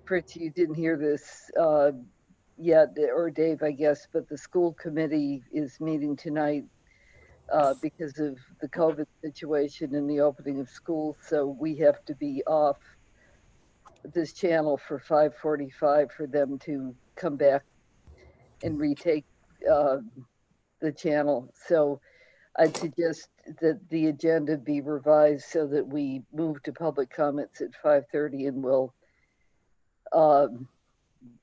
Fritz, you didn't hear this yet, or Dave, I guess, but the school committee is meeting tonight because of the COVID situation and the opening of schools. So we have to be off this channel for 5:45 for them to come back and retake uh, the channel. So I'd suggest that the agenda be revised so that we move to public comments at 5:30 and we'll um,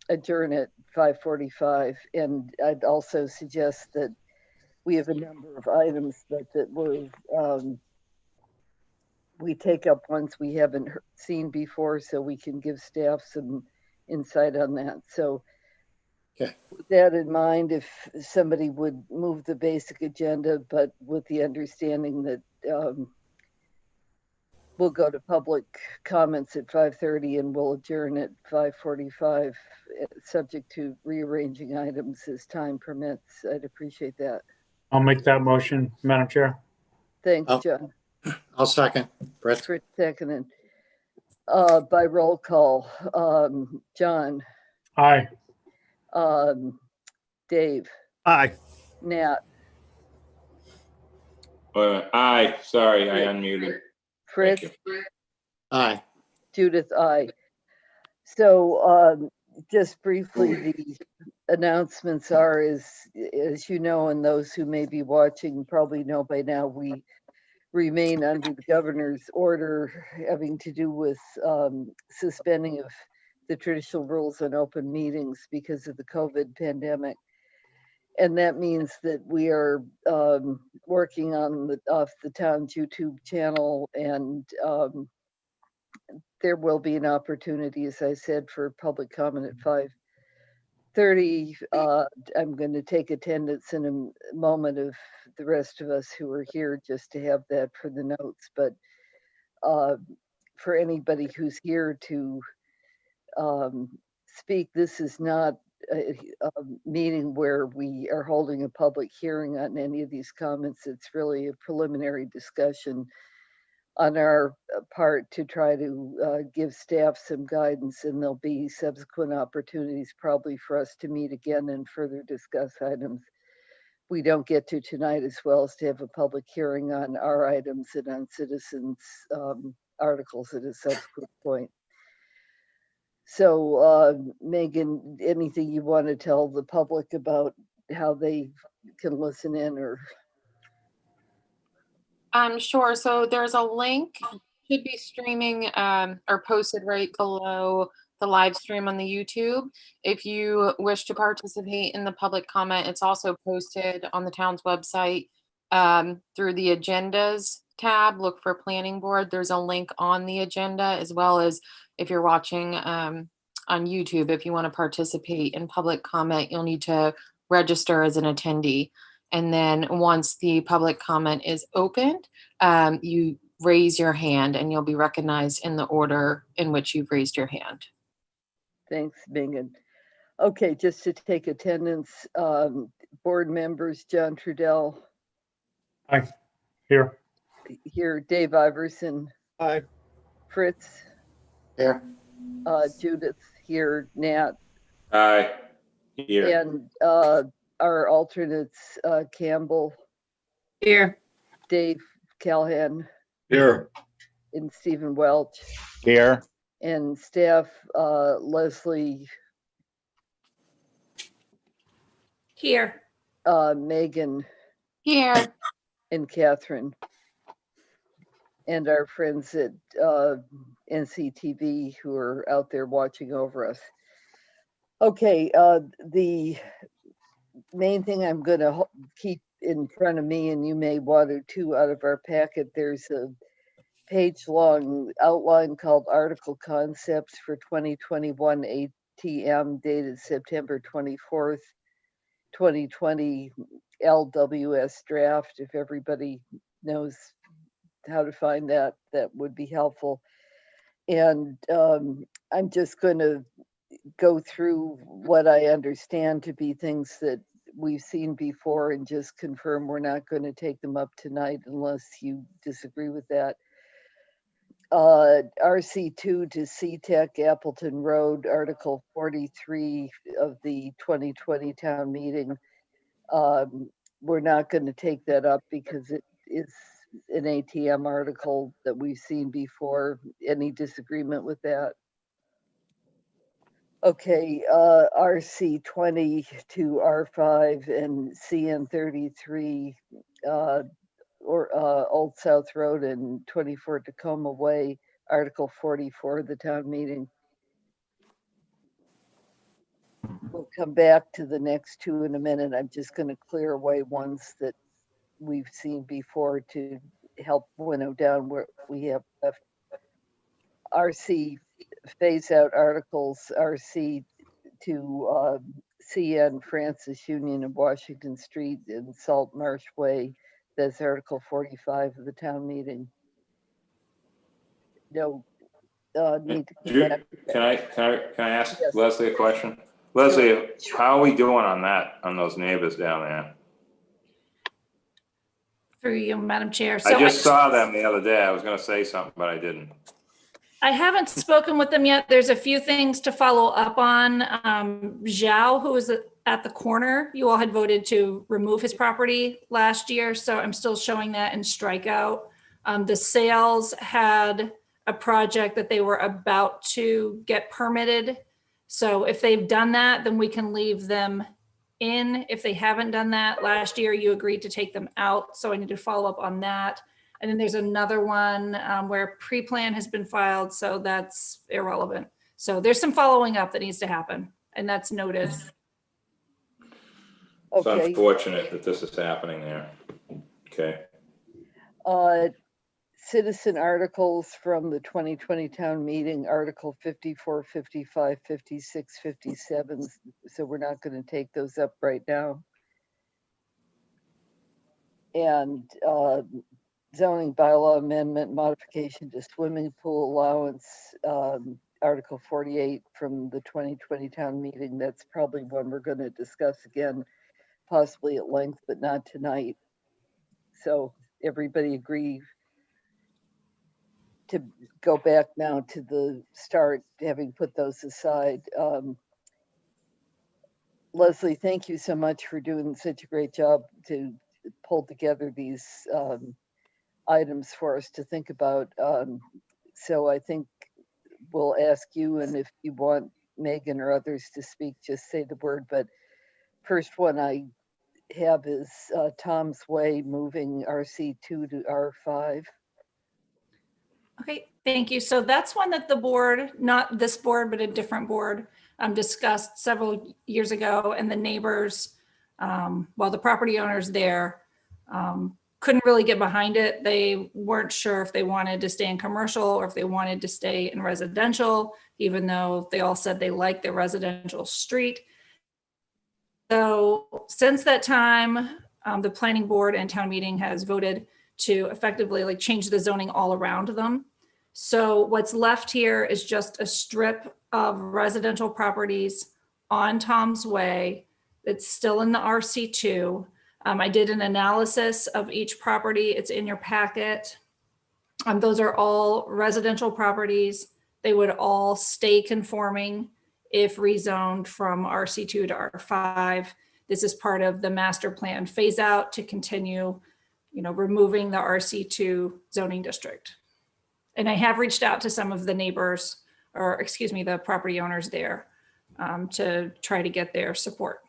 adjourn at 5:45. And I'd also suggest that we have a number of items that we take up ones we haven't seen before, so we can give staff some insight on that. So Okay. with that in mind, if somebody would move the basic agenda, but with the understanding that we'll go to public comments at 5:30 and we'll adjourn at 5:45, subject to rearranging items as time permits. I'd appreciate that. I'll make that motion, Madam Chair. Thanks, Oh. John. I'll second. Brett? For seconding. By roll call, John, Aye. Dave, Aye. Nat, Aye, sorry, I unmuted. Fritz, Thank Aye. Judith, aye. So just briefly, the announcements are, as you know, and those who may be watching probably know by now, we remain under the governor's order having to do with suspending of the traditional rules on open meetings because of the COVID pandemic. And that means that we are working on off the town's YouTube channel, and there will be an opportunity, as I said, for public comment at 5:30. I'm going to take attendance in a moment of the rest of us who are here just to have that for the notes. But for anybody who's here to speak, this is not a meeting where we are holding a public hearing on any of these comments. It's really a preliminary discussion on our part to try to give staff some guidance, and there'll be subsequent opportunities probably for us to meet again and further discuss items we don't get to tonight, as well as to have a public hearing on our items and on citizens' articles at a subsequent point. So Megan, anything you want to tell the public about how they can listen in? Or Sure. So there's a link, should be streaming or posted right below the live stream on the YouTube. If you wish to participate in the public comment, it's also posted on the town's website through the agendas tab. Look for planning board. There's a link on the agenda, as well as if you're watching on YouTube, if you want to participate in public comment, you'll need to register as an attendee. And then once the public comment is opened, you raise your hand and you'll be recognized in the order in which you've raised your hand. Thanks, Megan. Okay, just to take attendance, board members, John Trudell. Aye. Here. Here, Dave Iverson. Aye. Fritz. Here. Judith here, Nat. Aye, here. And our alternates, Campbell. Here. Dave Callahan. Here. And Stephen Welch. Here. And staff, Leslie. Here. Megan. Here. And Catherine. And our friends at NCTV who are out there watching over us. Okay, the main thing I'm going to keep in front of me, and you may want to too out of our packet, there's a page-long outline called Article Concepts for 2021 ATM dated September 24th, 2020, LWS draft. If everybody knows how to find that, that would be helpful. And I'm just going to go through what I understand to be things that we've seen before and just confirm we're not going to take them up tonight unless you disagree with that. RC2 to SeaTech Appleton Road, Article 43 of the 2020 town meeting. We're not going to take that up because it is an ATM article that we've seen before. Any disagreement with that? Okay, RC20 to R5 and CN33, Old South Road and 24 Tacoma Way, Article 44 of the town meeting. We'll come back to the next two in a minute. I'm just going to clear away ones that we've seen before to help winnow down where we have left. RC phase out articles, RC to CN Francis Union and Washington Street and Salt Marsh Way. That's Article 45 of the town meeting. No need to come back. Can I ask Yes. Leslie a question? Leslie, how are we doing on that, on those neighbors down there? Through you, Madam Chair. I just saw them the other day. I was gonna say something, but I didn't. I haven't spoken with them yet. There's a few things to follow up on. Zhao, who was at the corner, you all had voted to remove his property last year, so I'm still showing that in strikeout. The Sales had a project that they were about to get permitted. So if they've done that, then we can leave them in. If they haven't done that, last year you agreed to take them out, so I need to follow up on that. And then there's another one where pre-plan has been filed, so that's irrelevant. So there's some following up that needs to happen, and that's noted. It's Okay. unfortunate that this is happening there. Okay. Citizen articles from the 2020 town meeting, Article 54, 55, 56, 57. So we're not going to take those up right now. And zoning bylaw amendment modification to swimming pool allowance, Article 48 from the 2020 town meeting. That's probably one we're going to discuss again, possibly at length, but not tonight. So everybody agree to go back now to the start, having put those aside. Leslie, thank you so much for doing such a great job to pull together these items for us to think about. So I think we'll ask you, and if you want Megan or others to speak, just say the word. But first one I have is Tom's Way moving RC2 to R5. Okay, thank you. So that's one that the board, not this board, but a different board, discussed several years ago, and the neighbors, well, the property owners there couldn't really get behind it. They weren't sure if they wanted to stay in commercial or if they wanted to stay in residential, even though they all said they liked the residential street. So since that time, the planning board and town meeting has voted to effectively change the zoning all around them. So what's left here is just a strip of residential properties on Tom's Way that's still in the RC2. I did an analysis of each property. It's in your packet. Those are all residential properties. They would all stay conforming if rezoned from RC2 to R5. This is part of the master plan phase out to continue, removing the RC2 zoning district. And I have reached out to some of the neighbors, or excuse me, the property owners there to try to get their support.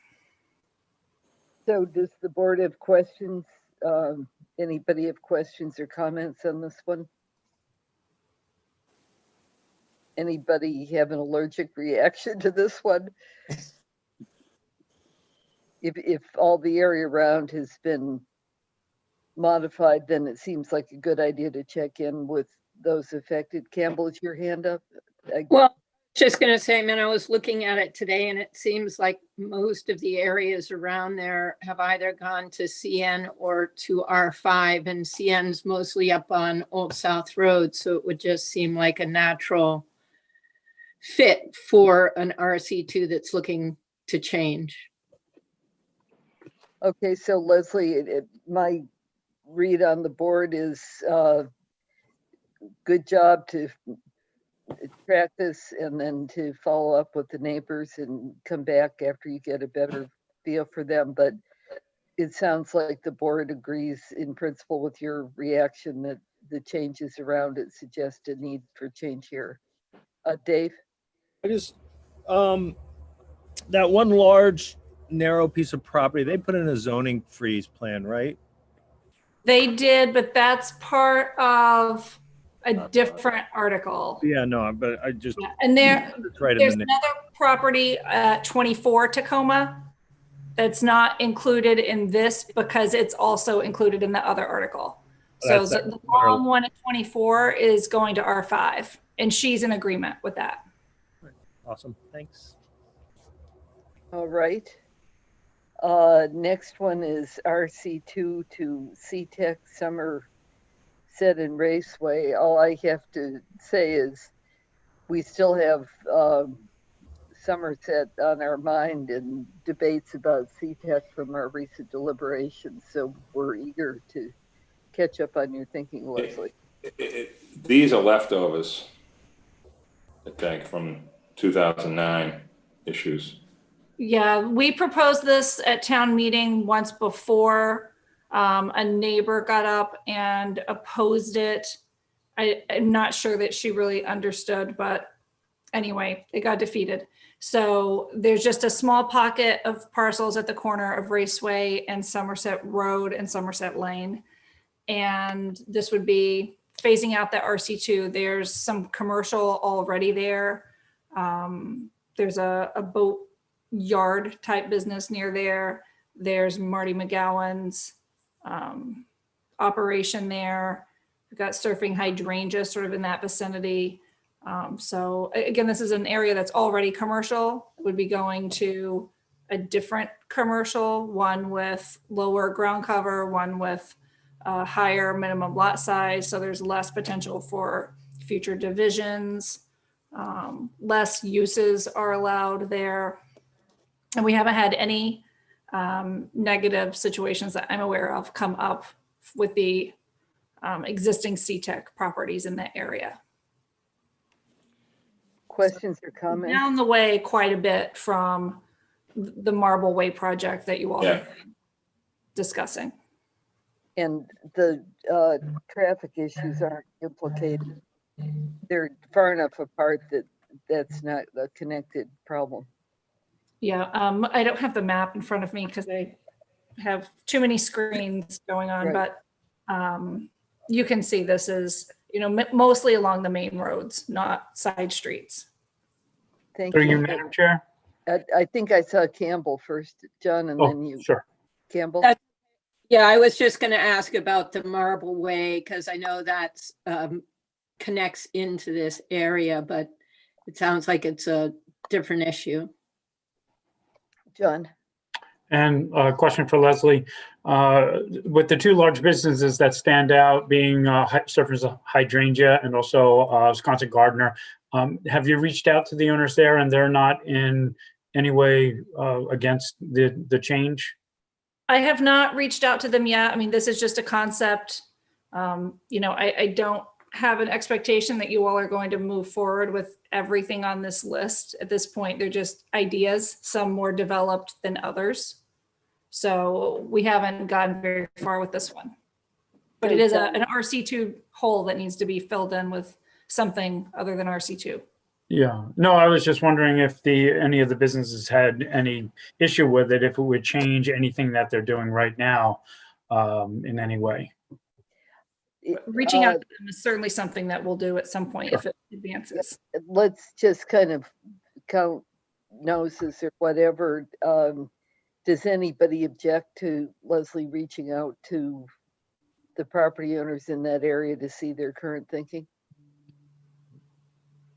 So does the board have questions? Anybody have questions or comments on this one? Anybody have an allergic reaction to this one? If all the area around has been modified, then it seems like a good idea to check in with those affected. Campbell, is your hand up? Well, just going to say, man, I was looking at it today, and it seems like most of the areas around there have either gone to CN or to R5, and CN's mostly up on Old South Road, so it would just seem like a natural fit for an RC2 that's looking to change. Okay, so Leslie, my read on the board is good job to track this and then to follow up with the neighbors and come back after you get a better feel for them. But it sounds like the board agrees in principle with your reaction that the changes around it suggest a need for change here. Dave? I just, that one large narrow piece of property, they put in a zoning freeze plan, right? They did, but that's part of a different article. Yeah, no, but I just, Yeah, and it's right in there's the name. another property at 24 Tacoma that's not included in this because it's also included in the other article. So That's the long one at 24 is going to R5, and she's in agreement with that. Awesome, thanks. All right. Next one is RC2 to CTEC Somerset and Raceway. All I have to say is we still have Somerset on our mind and debates about CTEC from our recent deliberations. So we're eager to catch up on your thinking, Leslie. These are leftovers, I think, from 2009 issues. Yeah, we proposed this at town meeting once before. A neighbor got up and opposed it. I'm not sure that she really understood, but anyway, it got defeated. So there's just a small pocket of parcels at the corner of Raceway and Somerset Road and Somerset Lane. And this would be phasing out the RC2. There's some commercial already there. There's a boat yard type business near there. There's Marty McGowan's operation there. We've got surfing hydrangea sort of in that vicinity. So again, this is an area that's already commercial. It would be going to a different commercial, one with lower ground cover, one with higher minimum lot size. So there's less potential for future divisions. Less uses are allowed there. And we haven't had any negative situations that I'm aware of come up with the existing CTEC properties in that area. Questions or comments? Down the way quite a bit from the Marble Way project that you all are discussing. And the traffic issues aren't implicated. They're far enough apart that that's not a connected problem. Yeah, I don't have the map in front of me because I have too many screens going on, Right. but you can see this is, mostly along the main roads, not side streets. Thank Through you, you. Madam Chair. I think I saw Campbell first, John, and then you. Sure. Campbell? Yeah, I was just going to ask about the Marble Way because I know that connects into this area, but it sounds like it's a different issue. John? And a question for Leslie. With the two large businesses that stand out being Surfers Hydrangea and also Wisconsin Gardener, have you reached out to the owners there and they're not in any way against the change? I have not reached out to them yet. I mean, this is just a concept. I don't have an expectation that you all are going to move forward with everything on this list. At this point, they're just ideas, some more developed than others. So we haven't gotten very far with this one. But it is an RC2 hole that needs to be filled in with something other than RC2. Yeah, no, I was just wondering if any of the businesses had any issue with it, if it would change anything that they're doing right now in any way. Reaching out to them is certainly something that we'll do at some point if it advances. Let's just kind of count noses or whatever. Does anybody object to Leslie reaching out to the property owners in that area to see their current thinking?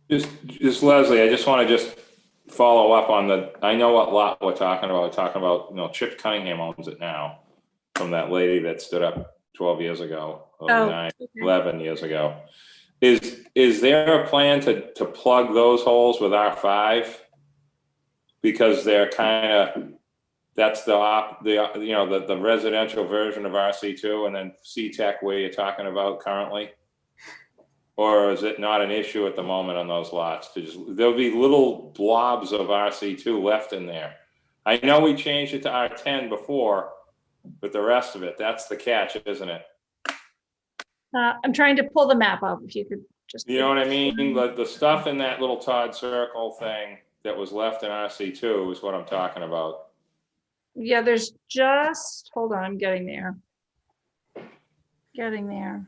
Just Leslie, I just want to follow up on I know what lot we're talking about. We're talking about, Chip Cunningham owns it now from that lady that stood up 12 years ago, or 11 years ago. Is there a plan to plug those holes with R5? Because they're kind of, that's the residential version of RC2 and then CTEC where you're talking about currently? Or is it not an issue at the moment on those lots? There'll be little blobs of RC2 left in there. I know we changed it to R10 before, but the rest of it, that's the catch, isn't it? I'm trying to pull the map up, if you could just. You know what I mean? The stuff in that little Todd circle thing that was left in RC2 is what I'm talking about. Yeah, there's just, hold on, I'm getting there. Getting there.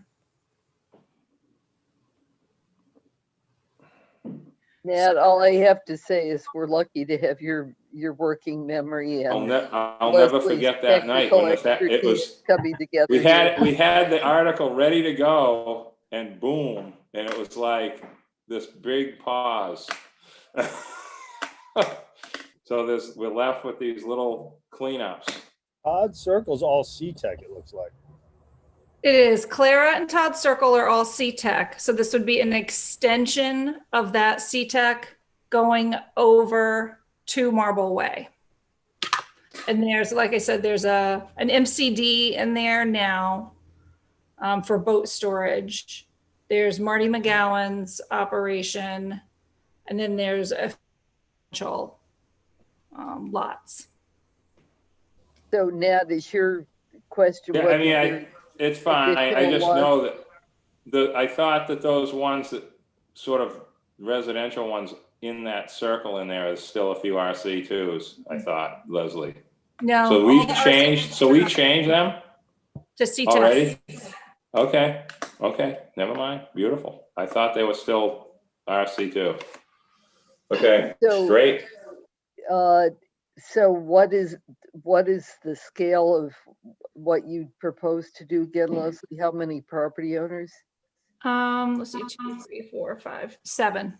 Nat, all I have to say is we're lucky to have your working memory I'll and never Leslie's forget that night technical when it expertise was, coming together. we here. had the article ready to go and boom, and it was like this big pause. So we're left with these little cleanups. Odd circles all C-Tech, it looks like. It is. Clara and Todd Circle are all C-Tech. So this would be an extension of that C-Tech going over to Marble Way. And there's, like I said, there's an MCD in there now for boat storage. There's Marty McGowan's operation. And then there's a financial lots. So Nat, is your question? Yeah, I mean, it's fine. I additional just lots? know that I thought that those ones that sort of residential ones in that circle in there is still a few RC2s, I thought, Leslie. No. So all we the changed them to C-Tech. already? Okay, never mind. Beautiful. I thought they were still RC2. Okay, So- great. So what is the scale of what you propose to do again, Leslie? How many property owners? Let's see, 2, 3, 4, 5, 7.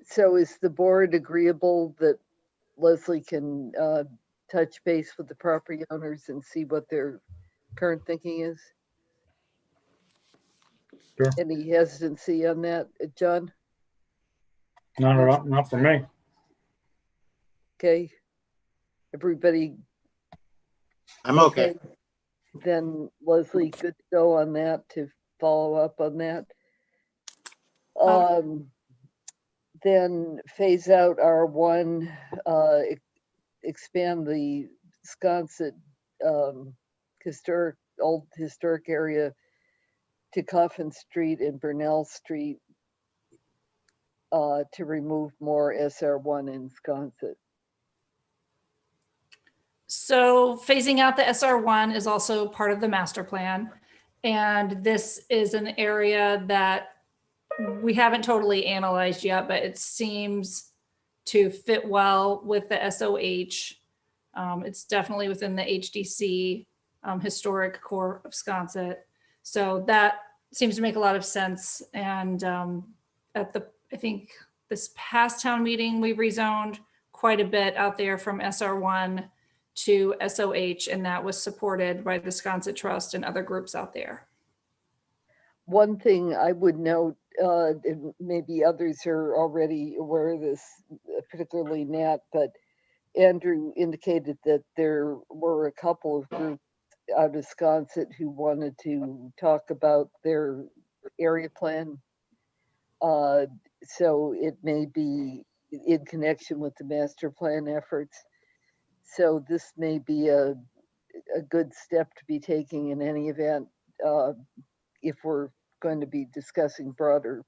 So is the board agreeable that Leslie can touch base with the property owners and see what their current thinking is? Sure. Any hesitancy on that, John? Not for me. Okay. Everybody I'm okay. Then Leslie, good to go on that, to follow up on that. Then phase out R1, expand the Sconset old historic area to Coffin Street and Burnell Street to remove more SR1 in Sconset. So phasing out the SR1 is also part of the master plan. And this is an area that we haven't totally analyzed yet, but it seems to fit well with the SOH. It's definitely within the HDC historic core of Sconset. So that seems to make a lot of sense. And I think this past town meeting, we rezoned quite a bit out there from SR1 to SOH, and that was supported by the Sconset Trust and other groups out there. One thing I would note, and maybe others are already aware of this, particularly Nat, but Andrew indicated that there were a couple of groups out of Sconset who wanted to talk about their area plan. So it may be in connection with the master plan efforts. So this may be a good step to be taking in any event, if we're going to be discussing broader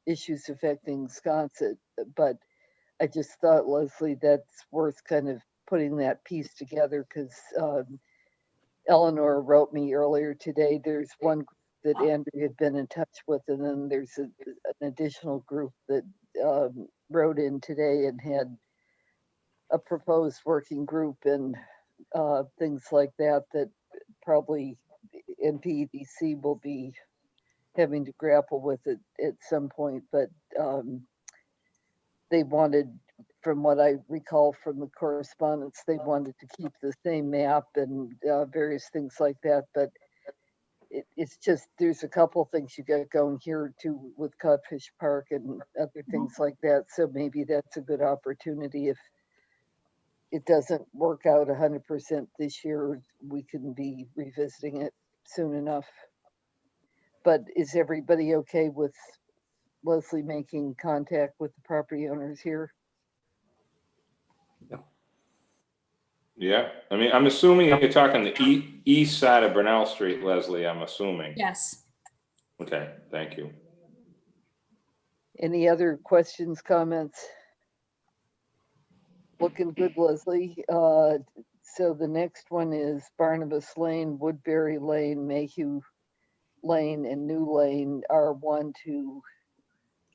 issues affecting Sconset. But I just thought, Leslie, that's worth kind of putting that piece together, because Eleanor wrote me earlier today. There's one group that Andrew had been in touch with, and then there's an additional group that wrote in today and had a proposed working group and things like that, that probably NPDC will be having to grapple with it at some point. But they wanted, from what I recall from the correspondence, they wanted to keep the same map and various things like that. But it's just, there's a couple things you got going here too with Codfish Park and other things like that. So maybe that's a good opportunity. If it doesn't work out 100% this year, we can be revisiting it soon enough. But is everybody okay with Leslie making contact with the property owners here? Yeah, I mean, I'm assuming you're talking the east side of Brunel Street, Leslie, I'm assuming. Yes. Okay, thank you. Any other questions, comments? Looking good, Leslie. So the next one is Barnabas Lane, Woodbury Lane, Mayhew Lane, and New Lane, R1 to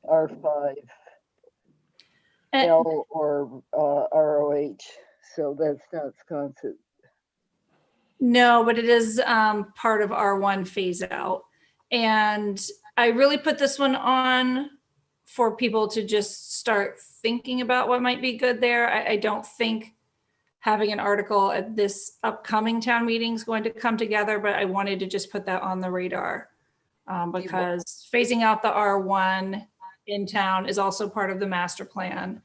R5, And L or ROH. So that's not Sconset. no, but it is part of R1 phase out. And I really put this one on for people to just start thinking about what might be good there. I don't think having an article at this upcoming town meeting is going to come together, but I wanted to just put that on the radar because phasing out the R1 in town is also part of the master plan.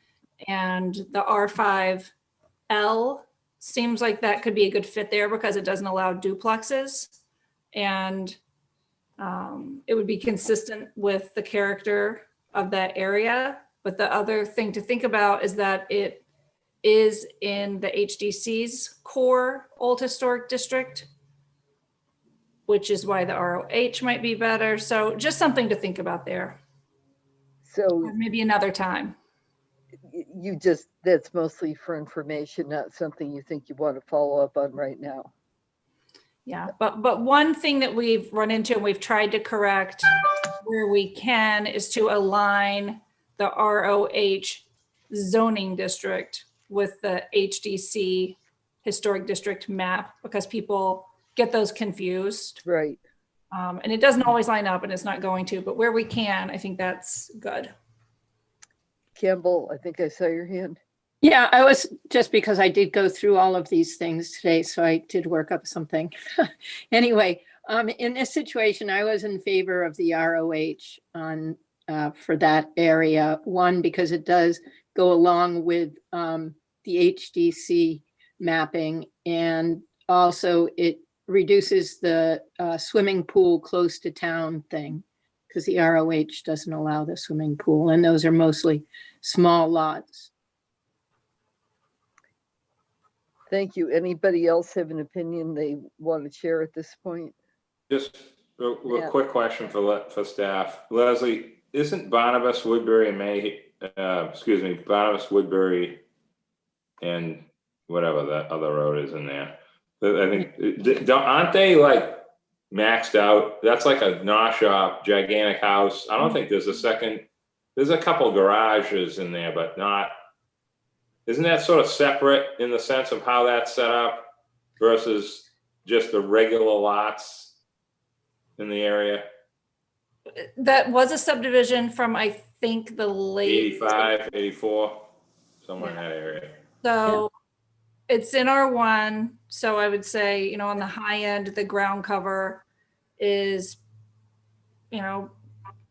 And the R5L seems like that could be a good fit there because it doesn't allow duplexes. And it would be consistent with the character of that area. But the other thing to think about is that it is in the HDC's core Old Historic District, which is why the ROH might be better. So just something to think about there. So Or maybe another time. you just, that's mostly for information, not something you think you want to follow up on right now. Yeah, but one thing that we've run into and we've tried to correct where we can is to align the ROH zoning district with the HDC historic district map because people get those confused. Right. And it doesn't always line up and it's not going to, but where we can, I think that's good. Campbell, I think I saw your hand. Yeah, I was, just because I did go through all of these things today, so I did work up something. Anyway, in this situation, I was in favor of the ROH on for that area. One, because it does go along with the HDC mapping, and also it reduces the swimming pool close to town thing, because the ROH doesn't allow the swimming pool, and those are mostly small lots. Thank you. Anybody else have an opinion they want to share at this point? Just a Yeah. quick question for staff. Leslie, isn't Barnabas, Woodbury, and Barnabas, Woodbury, and whatever that other road is in there? I think, aren't they like maxed out? That's like a gnaw shop, gigantic house. I don't think there's a second, there's a couple garages in there, but not, isn't that sort of separate in the sense of how that's set up versus just the regular lots in the area? That was a subdivision from, I think, the late 85, 84, somewhere in that area. So it's in R1. So I would say, you know, on the high end, the ground cover is, you know,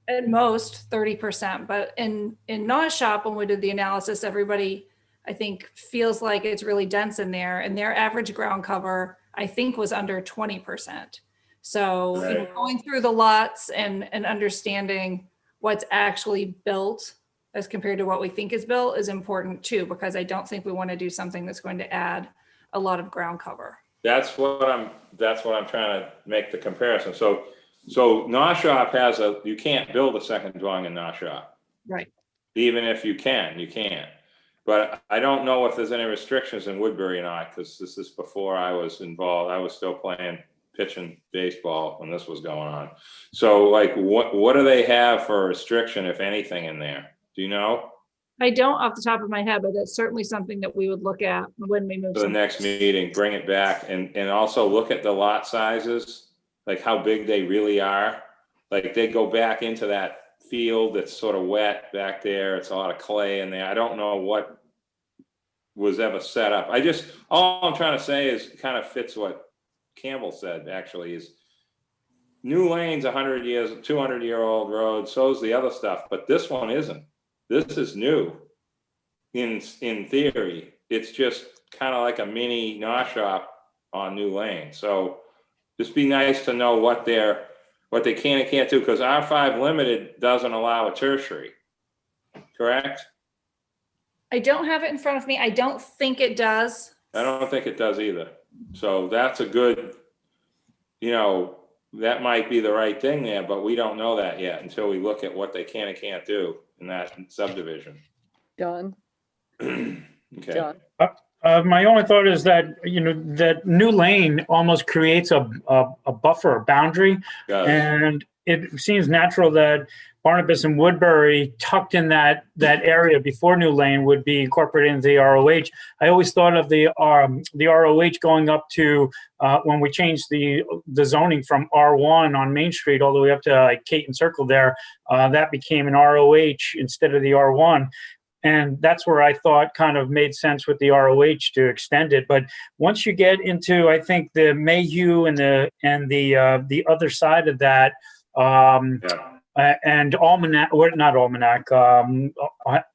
at most 30%. But in Gnaw Shop, when we did the analysis, everybody, I think, feels like it's really dense in there. And their average ground cover, I think, was under 20%. So you know, Right. going through the lots and understanding what's actually built as compared to what we think is built is important too, because I don't think we want to do something that's going to add a lot of ground cover. That's what I'm trying to make the comparison. So Gnaw Shop has you can't build a second dwelling in Gnaw Shop. Right. Even if you can't. But I don't know if there's any restrictions in Woodbury or not, because this is before I was involved. I was still pitching baseball when this was going on. So like, what do they have for a restriction, if anything, in there? Do you know? I don't off the top of my head, but that's certainly something that we would look at when we move. For the next meeting, bring it back and also look at the lot sizes, like how big they really are. Like they go back into that field that's sort of wet back there. It's a lot of clay in there. I don't know what was ever set up. All I'm trying to say is kind of fits what Campbell said, actually, is New Lane's 100 years, 200-year-old road, so's the other stuff, but this one isn't. This is new in theory. It's just kind of like a mini Gnaw Shop on New Lane. So just be nice to know what their what they can and can't do, because R5 limited doesn't allow a tertiary, correct? I don't have it in front of me. I don't think it does. I don't think it does either. So that's a good, that might be the right thing there, but we don't know that yet until we look at what they can and can't do in that subdivision. John? Okay. John? My only thought is that, that new lane almost creates a buffer, a boundary. Does. And it seems natural that Barnabas and Woodbury, tucked in that area before New Lane, would be incorporated into the ROH. I always thought of the ROH going up to, when we changed the zoning from R1 on Main Street all the way up to like Caton Circle there, that became an ROH instead of the R1. And that's where I thought kind of made sense with the ROH to extend it. But once you get into, I think, the Mayhew and the other side of that, and Almanac, or not Almanac,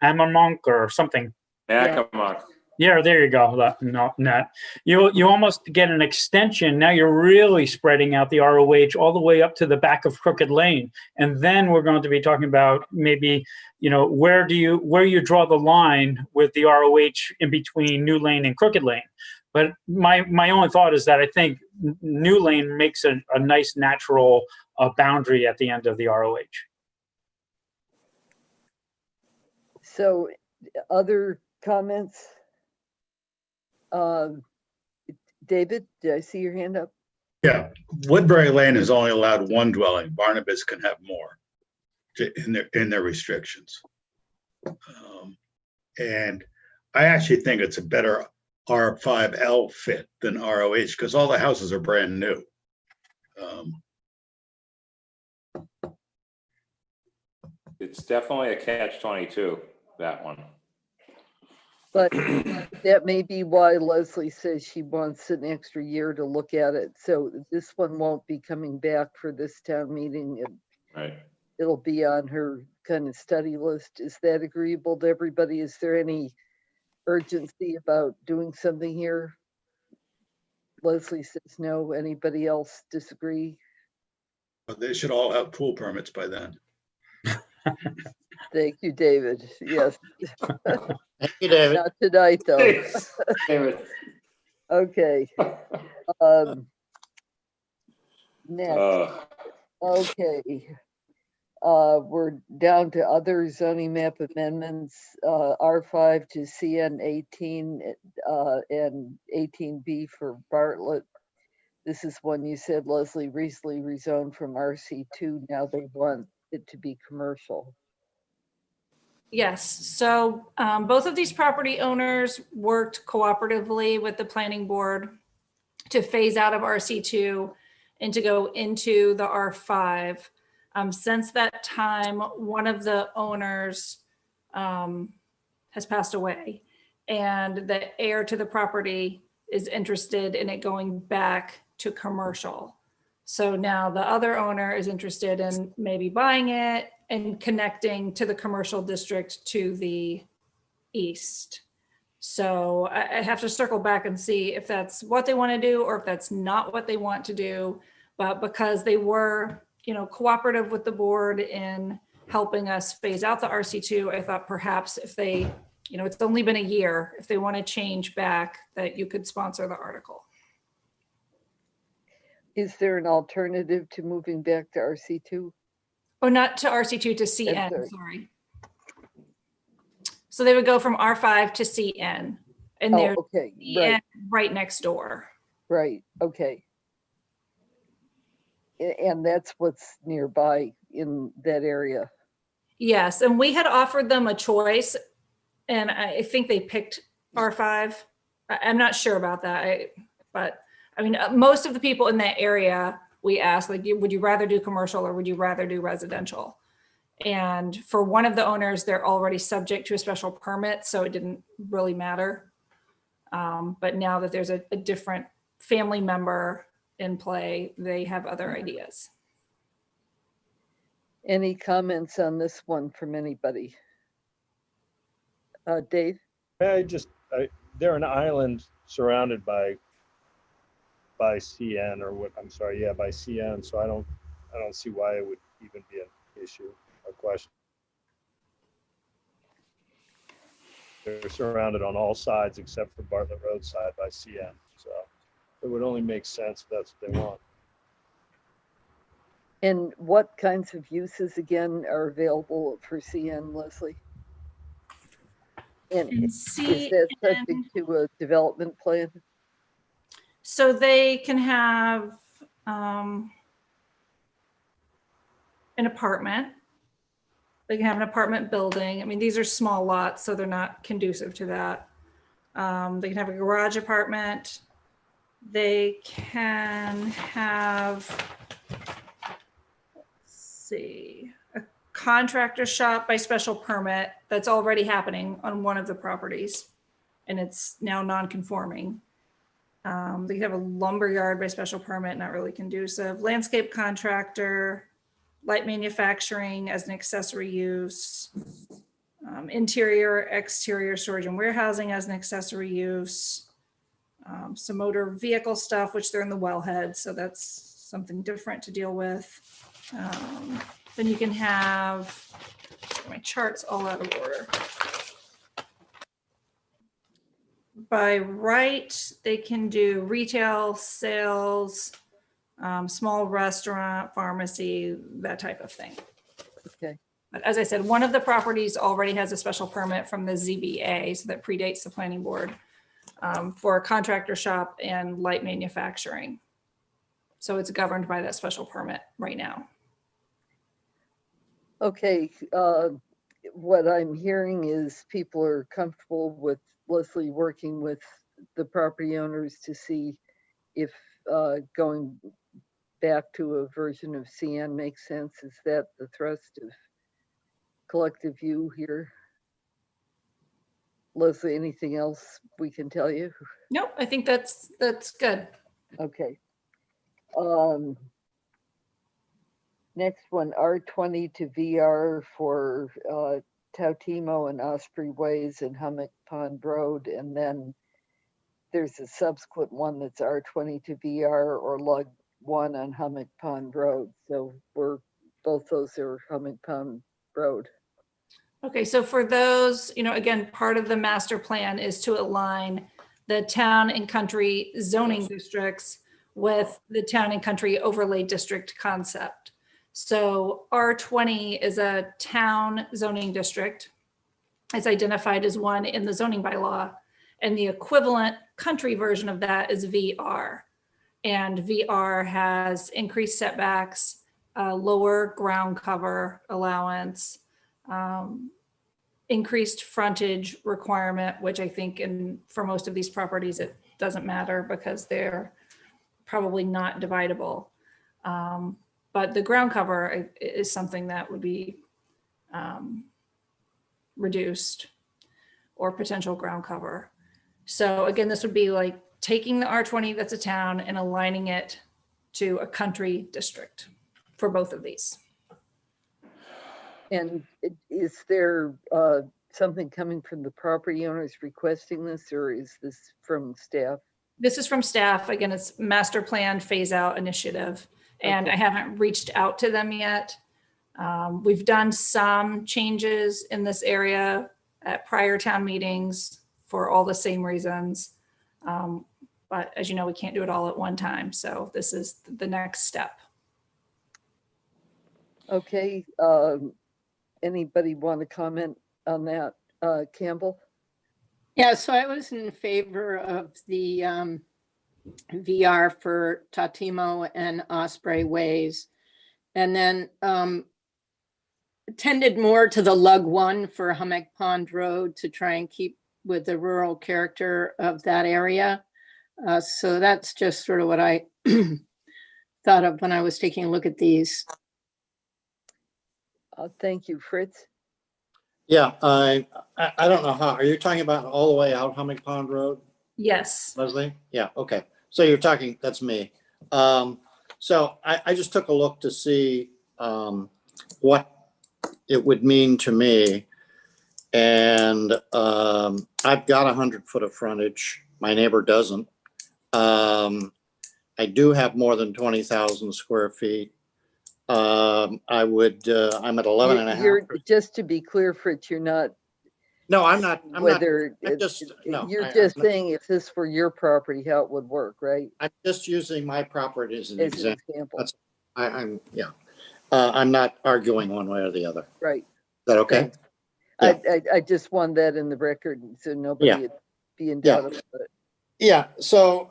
Amamonk or something. Accomack. Yeah, there you go. No, not. You almost get an extension. Now you're really spreading out the ROH all the way up to the back of Crooked Lane, and then we're going to be talking about maybe, where you draw the line with the ROH in between New Lane and Crooked Lane. But my only thought is that I think New Lane makes a nice natural boundary at the end of the ROH. So, other comments? David, did I see your hand up? Yeah, Woodbury Lane is only allowed one dwelling. Barnabas can have more in their restrictions. And I actually think it's a better R5L fit than ROH because all the houses are brand new. It's definitely a catch-22, that one. But that may be why Leslie says she wants an extra year to look at it. So this one won't be coming back for this town meeting. Right. It'll be on her kind of study list. Is that agreeable to everybody? Is there any urgency about doing something here? Leslie says no. Anybody else disagree? But they should all have pool permits by then. Thank you, David. Yes. Thank you, David. Not tonight, though. Thanks, David. Okay. Next. Okay. We're down to other zoning map amendments, R5 to CN 18 and 18B for Bartlett. This is one you said, Leslie, recently rezoned from RC2. Now they want it to be commercial. Yes, so both of these property owners worked cooperatively with the planning board to phase out of RC2 and to go into the R5. Since that time, one of the owners has passed away, and the heir to the property is interested in it going back to commercial. So now the other owner is interested in maybe buying it and connecting to the commercial district to the east. So I have to circle back and see if that's what they want to do or if that's not what they want to do. But because they were, cooperative with the board in helping us phase out the RC2, I thought perhaps if they, it's only been a year, if they want to change back, that you could sponsor the article. Is there an alternative to moving back to RC2? Oh, not to RC2, to CN, sorry. So they would go from R5 to CN, and they're okay, right next door. Right, okay. And that's what's nearby in that area. Yes, and we had offered them a choice, and I think they picked R5. I'm not sure about that, but I mean, most of the people in that area, we asked, like, would you rather do commercial or would you rather do residential? And for one of the owners, they're already subject to a special permit, so it didn't really matter. But now that there's a different family member in play, they have other ideas. Any comments on this one from anybody? Dave? They're an island surrounded by CN, or what, I'm sorry, yeah, by CN. So I I don't see why it would even be an issue or question. They're surrounded on all sides except for Bartlett Road side by CN. So it would only make sense if that's what they want. And what kinds of uses again are available for CN, Leslie? And is that subject to a development plan? So they can have an apartment. They can have an apartment building. I mean, these are small lots, so they're not conducive to that. They can have a garage apartment. They can have, let's see, a contractor shop by special permit that's already happening on one of the properties, and it's now non-conforming. They can have a lumber yard by special permit, not really conducive. Landscape contractor, light manufacturing as an accessory use, interior, exterior storage and warehousing as an accessory use, some motor vehicle stuff, which they're in the wellhead, so that's something different to deal with. Then you can have, my chart's all out of order. By right, they can do retail, sales, small restaurant, pharmacy, that type of thing. Okay. But as I said, one of the properties already has a special permit from the ZBA, so that predates the planning board, for a contractor shop and light manufacturing. So it's governed by that special permit right now. Okay, what I'm hearing is people are comfortable with Leslie working with the property owners to see if going back to a version of CN makes sense. Is that the thrust of collective view here? Leslie, anything else we can tell you? Nope, I think that's good. Okay. Next one, R20 to VR for Tautimo and Osprey Ways and Hummock Pond Road. And then there's a subsequent one that's R20 to VR or Lug 1 on Hummock Pond Road. So both those are Hummock Pond Road. Okay, so for those, again, part of the master plan is to align the town and country zoning districts with the town and country overlay district concept. So R20 is a town zoning district. It's identified as one in the zoning bylaw, and the equivalent country version of that is VR. And VR has increased setbacks, lower ground cover allowance, increased frontage requirement, which I think for most of these properties, it doesn't matter because they're probably not dividable. But the ground cover is something that would be reduced, or potential ground cover. So again, this would be like taking the R20 that's a town and aligning it to a country district for both of these. And is there something coming from the property owners requesting this, or is this from staff? This is from staff. Again, it's master plan phase out initiative, and Okay. I haven't reached out to them yet. We've done some changes in this area at prior town meetings for all the same reasons. But as you know, we can't do it all at one time. So this is the next step. Okay, anybody want to comment on that? Campbell? Yeah, so I was in favor of the VR for Tautimo and Osprey Ways. And then tended more to the Lug 1 for Hummock Pond Road to try and keep with the rural character of that area. So that's just sort of what I thought of when I was taking a look at these. Thank you, Fritz. Yeah, I don't know how, are you talking about all the way out Hummock Pond Road, Yes. Leslie? Yeah, okay. So you're talking, that's me. So I just took a look to see what it would mean to me. And I've got 100 foot of frontage. My neighbor doesn't. I do have more than 20,000 square feet. I would, I'm at 11 and a half. Just to be clear, Fritz, you're not, No, I'm not, whether, I just, no. you're I'm just not- saying if this were your property, how it would work, right? I'm just using my property as an As an example. example, That's- I'm, yeah. I'm not arguing one way or the other. Is right? that okay? Thanks. Yeah. I just want that in the record so nobody Yeah. would be in Yeah. doubt about it. Yeah, so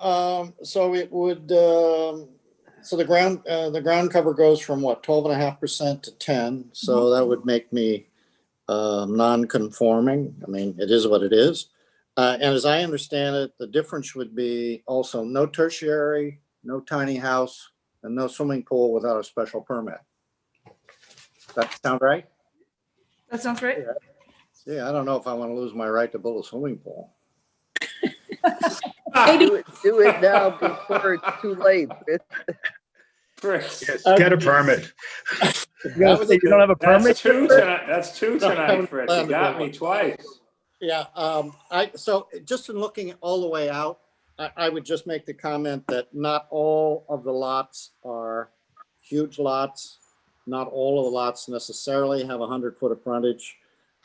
it would, so the ground cover goes from what, 12.5% to 10, so that would make me non-conforming. I mean, it is what it is. And as I understand it, the difference would be also no tertiary, no tiny house, and no swimming pool without a special permit. That sound right? That sounds right. Yeah, I don't know if I want to lose my right to build a swimming pool. Do it now before it's too late. Chris, Yes, get a permit. You don't have a permit? that's two tonight. That's two No, I tonight, haven't Fritz. planned You to got do me one. twice. Yeah, so just in looking all the way out, I would just make the comment that not all of the lots are huge lots. Not all of the lots necessarily have 100 foot of frontage.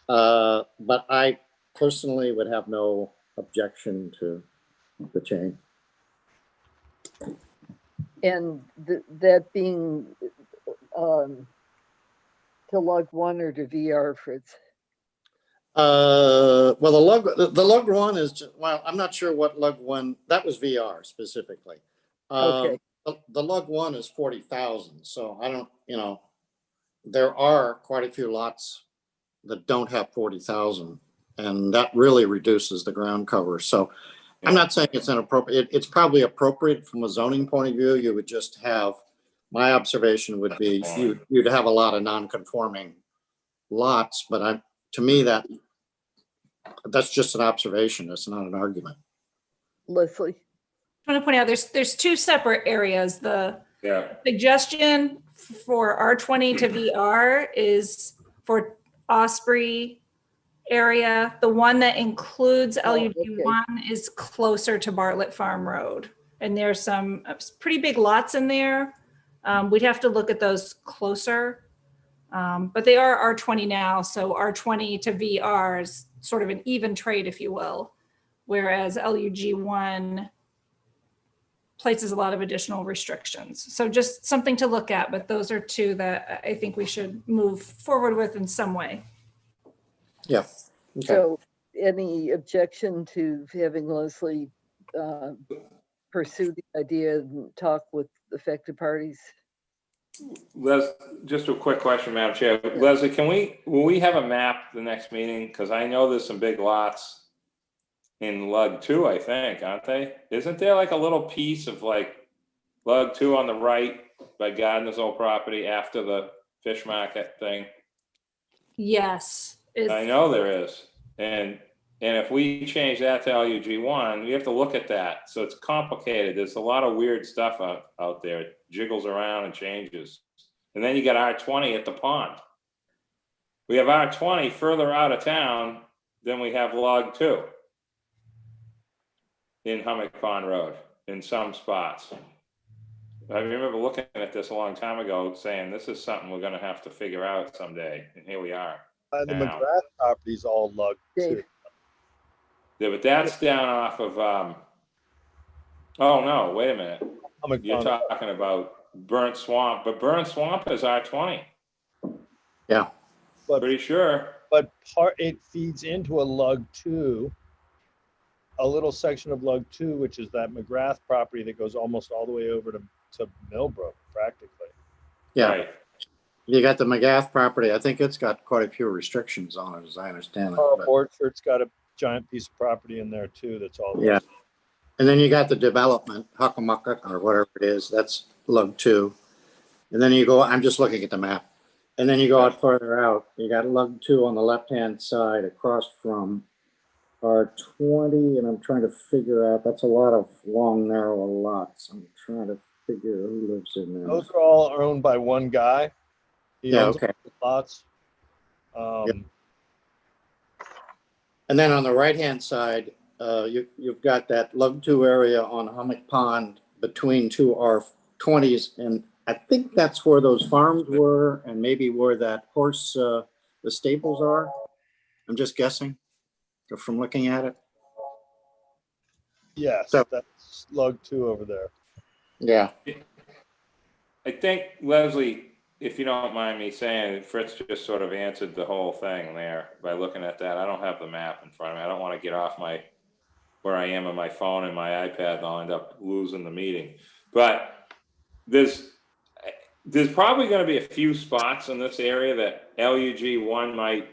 But I personally would have no objection to the change. And that being to lug 1 or to VR, Fritz? Well, the lug one is just, well, I'm not sure what lug one, that was VR specifically. Okay. The lug one is 40,000. So I don't, there are quite a few lots that don't have 40,000, and that really reduces the ground cover. So I'm not saying it's inappropriate. It's probably appropriate from a zoning point of view. You would just have, my observation would be you'd have a lot of non-conforming lots, but to me, that's just an observation. It's not an argument. Leslie? I want to point out there's two separate areas. The Yeah. suggestion for R20 to VR is for Osprey area. The one that includes LUG1 is closer to Bartlett Farm Road. And there's some pretty big lots in there. We'd have to look at those closer. But they are R20 now. So R20 to VR is sort of an even trade, if you will. Whereas LUG1 places a lot of additional restrictions. So just something to look at, but those are two that I think we should move forward with in some way. Yeah. Okay. So any objection to having Leslie pursue the idea and talk with affected parties? Just a quick question, Madam Chair. Leslie, will we have a map the next meeting? Because I know there's some big lots in lug 2, I think, aren't they? Isn't there like a little piece of like lug 2 on the right by Gardner's old property after the fish market thing? Yes. I know there is. And if we change that to LUG1, we have to look at that. So it's complicated. There's a lot of weird stuff out there. It jiggles around and changes. And then you got R20 at the pond. We have R20 further out of town than we have log 2 in Hummock Pond Road in some spots. I remember looking at this a long time ago saying, this is something we're going to have to figure out someday. And here we are. The now. McGrath property's all lug too. Yeah, but that's down off of, oh no, wait a minute. You're talking about Burnt Swamp, but Burnt Swamp is R20. Yeah. But, pretty sure. But it feeds into a lug 2, a little section of lug 2, which is that McGrath property that goes almost all the way over to Millbrook, practically. Yeah. Right. You got the McGath property. I think it's got quite a few restrictions on it, as I understand it. Orchard's got a giant piece of property in there too. That's all. Yeah. And then you got the development, Huckamucka or whatever it is. That's lug 2. And then you go, I'm just looking at the map. And then you go out further out. You got lug 2 on the left-hand side across from R20. And I'm trying to figure out, that's a lot of long, narrow lots. I'm trying to figure who lives in there. Those are all owned by one guy. He owns okay. Lots. Yep. And then on the right-hand side, you've got that lug 2 area on Hummock Pond between two R20s. And I think that's where those farms were and maybe where that horse, the stables are. I'm just guessing from looking at it. Yes, So- that's lug 2 over there. I think, Leslie, if you don't mind me saying, Fritz just sort of answered the whole thing there by looking at that. I don't have the map in front of me. I don't want to get off where I am on my phone and my iPad, and I'll end up losing the meeting. But there's probably going to be a few spots in this area that LUG 1 might,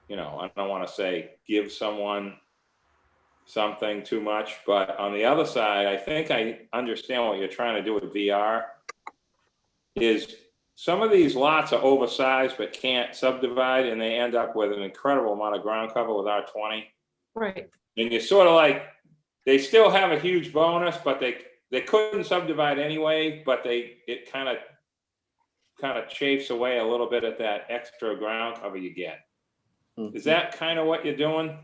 I don't want to say give someone something too much, but on the other side, I think I understand what you're trying to do with VR. Is some of these lots are oversized but can't subdivide, and they end up with an incredible amount of ground cover with R20. Right. And you're sort of like, they still have a huge bonus, but they couldn't subdivide anyway, but it kind of chafes away a little bit at that extra ground cover you get. Is that kind of what you're doing?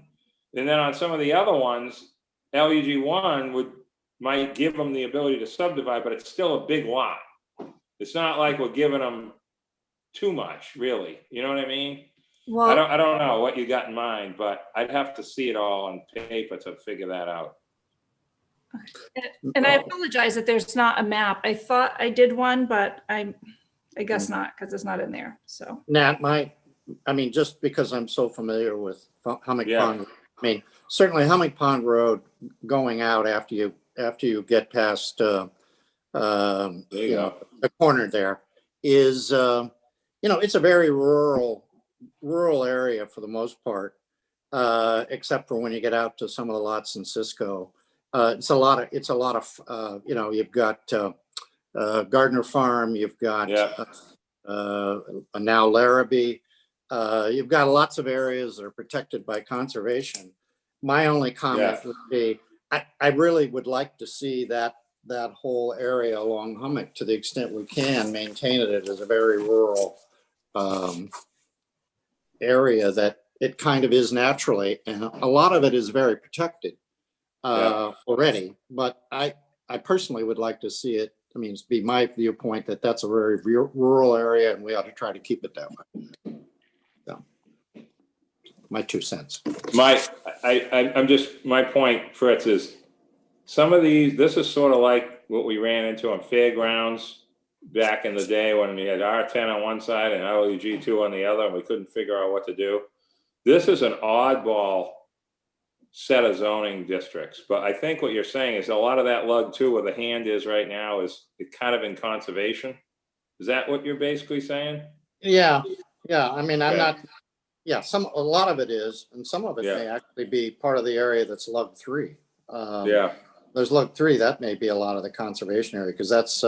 And then on some of the other ones, LUG 1 might give them the ability to subdivide, but it's still a big lot. It's not like we're giving them too much, really. You know what I mean? Well, I don't know what you got in mind, but I'd have to see it all on paper to figure that out. and I apologize that there's not a map. I thought I did one, but I guess not, because it's not in there. So Nat, just because I'm so familiar with Hummock Yeah. Pond, I mean, certainly Hummock Pond Road going out after you get past, There you go. the corner there is, it's a very rural area for the most part, except for when you get out to some of the lots in Cisco. It's a lot of, you've got Gardner Farm, you've got now Larrabee. You've got lots of areas that are protected by conservation. My only comment would be, I really would like to see that whole area along Hummock, to the extent we can, maintain it as a very rural area that it kind of is naturally. And a lot of it is very protected already. But I personally would like to see it. I mean, it's be my viewpoint that that's a very rural area and we ought to try to keep it that way. So, my 2 cents. My point, Fritz, is some of this is sort of like what we ran into on fairgrounds back in the day when we had R10 on one side and LUG 2 on the other, and we couldn't figure out what to do. This is an oddball set of zoning districts, but I think what you're saying is a lot of that lug 2 where the hand is right now is kind of in conservation. Is that what you're basically saying? Yeah. I mean, I'm not. Yeah, a lot of it is, and some of it may actually be part of the area that's lug 3. There's lug 3, that may be a lot of the conservation area, because that's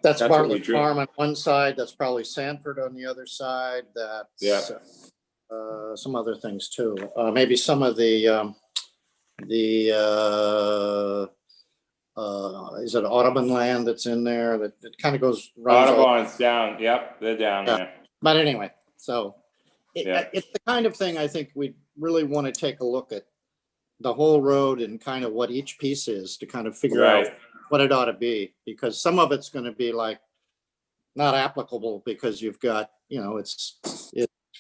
Bartlett Farm on one side, that's probably Sanford on the other side, that's some other things too. Maybe some of the is it Audubon land that's in there that kind of goes. Audubon's down. Yep, they're down there. But anyway, so it's the kind of thing I think we really want to take a look at the whole road and kind of what each piece is to kind of figure out what it ought to be, because some of it's going to be like not applicable because you've got, it's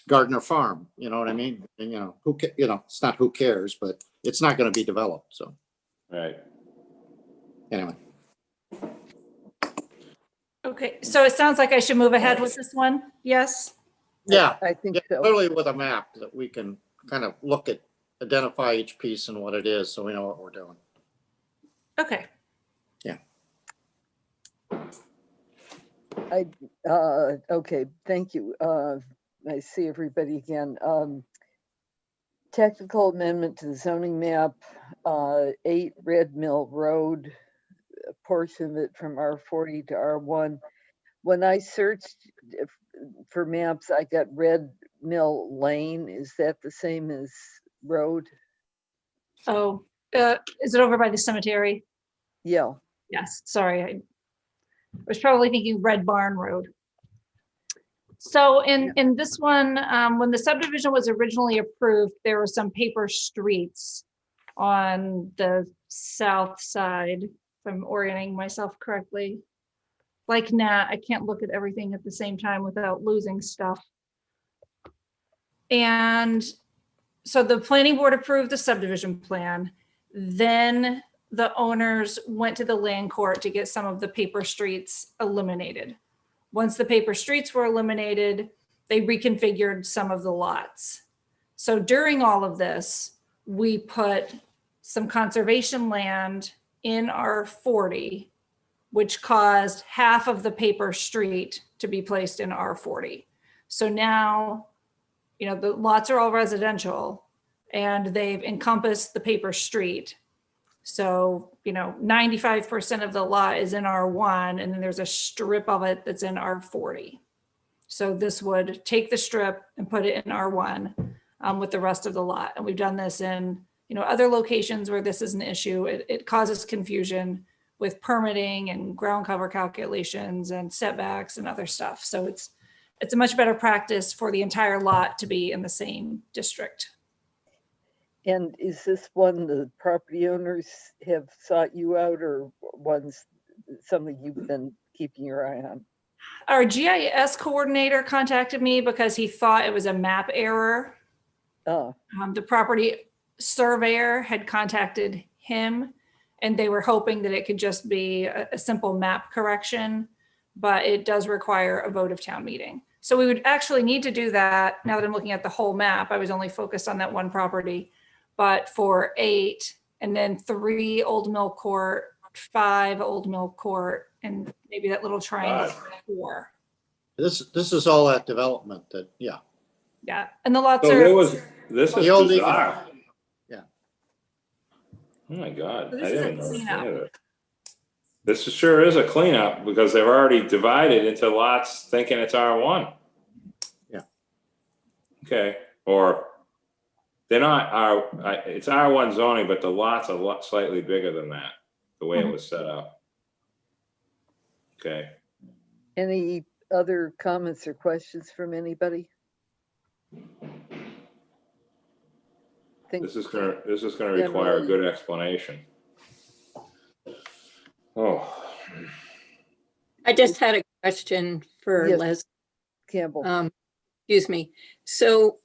Gardner Farm, you know what I mean? And, it's not who cares, but it's not going to be developed. So, anyway. okay, so it sounds like I should move ahead with this one. Yes. Yeah, I think so. clearly with a map that we can kind of look at, identify each piece and what it is, so we know what we're doing. Okay. Yeah. Okay, thank you. I see everybody again. Technical amendment to the zoning map, 8 Red Mill Road, a portion of it from R40 to R1. When I searched for maps, I got Red Mill Lane. Is that the same as road? Oh, is it over by the cemetery? Yeah. Yes, sorry. I was probably thinking Red Barn Road. So in this one, when the subdivision was originally approved, there were some paper streets on the south side, if I'm orienting myself correctly. like Nat, I can't look at everything at the same time without losing stuff. And so the planning board approved the subdivision plan. Then the owners went to the land court to get some of the paper streets eliminated. Once the paper streets were eliminated, they reconfigured some of the lots. So during all of this, we put some conservation land in R40, which caused half of the paper street to be placed in R40. So now, the lots are all residential and they've encompassed the paper street. So, 95% of the lot is in R1, and then there's a strip of it that's in R40. So this would take the strip and put it in R1 with the rest of the lot. And we've done this in, other locations where this is an issue. It causes confusion with permitting and ground cover calculations and setbacks and other stuff. So it's a much better practice for the entire lot to be in the same district. And is this one the property owners have sought you out, or something you've been keeping your eye on? Our GIS coordinator contacted me because he thought it was a map error. Oh. The property surveyor had contacted him, and they were hoping that it could just be a simple map correction, but it does require a vote of town meeting. So we would actually need to do that. Now that I'm looking at the whole map, I was only focused on that one property, but for 8, and then 3 Old Mill Court, 5 Old Mill Court, and maybe that little triangle for 4. This is all that development that, yeah. Yeah, and the lots So are. this is The old- bizarre. Yeah. Oh my God, So I this is a didn't know cleanup. any of it. This sure is a cleanup because they've already divided into lots thinking it's R1. Yeah. Okay, or they're not it's R1 zoning, but the lots are slightly bigger than that, the way it was set up. Okay. Any other comments or questions from anybody? This is gonna Yeah, require a really. good explanation. Oh. I just had a question for Yes. Leslie. Campbell. Excuse me. So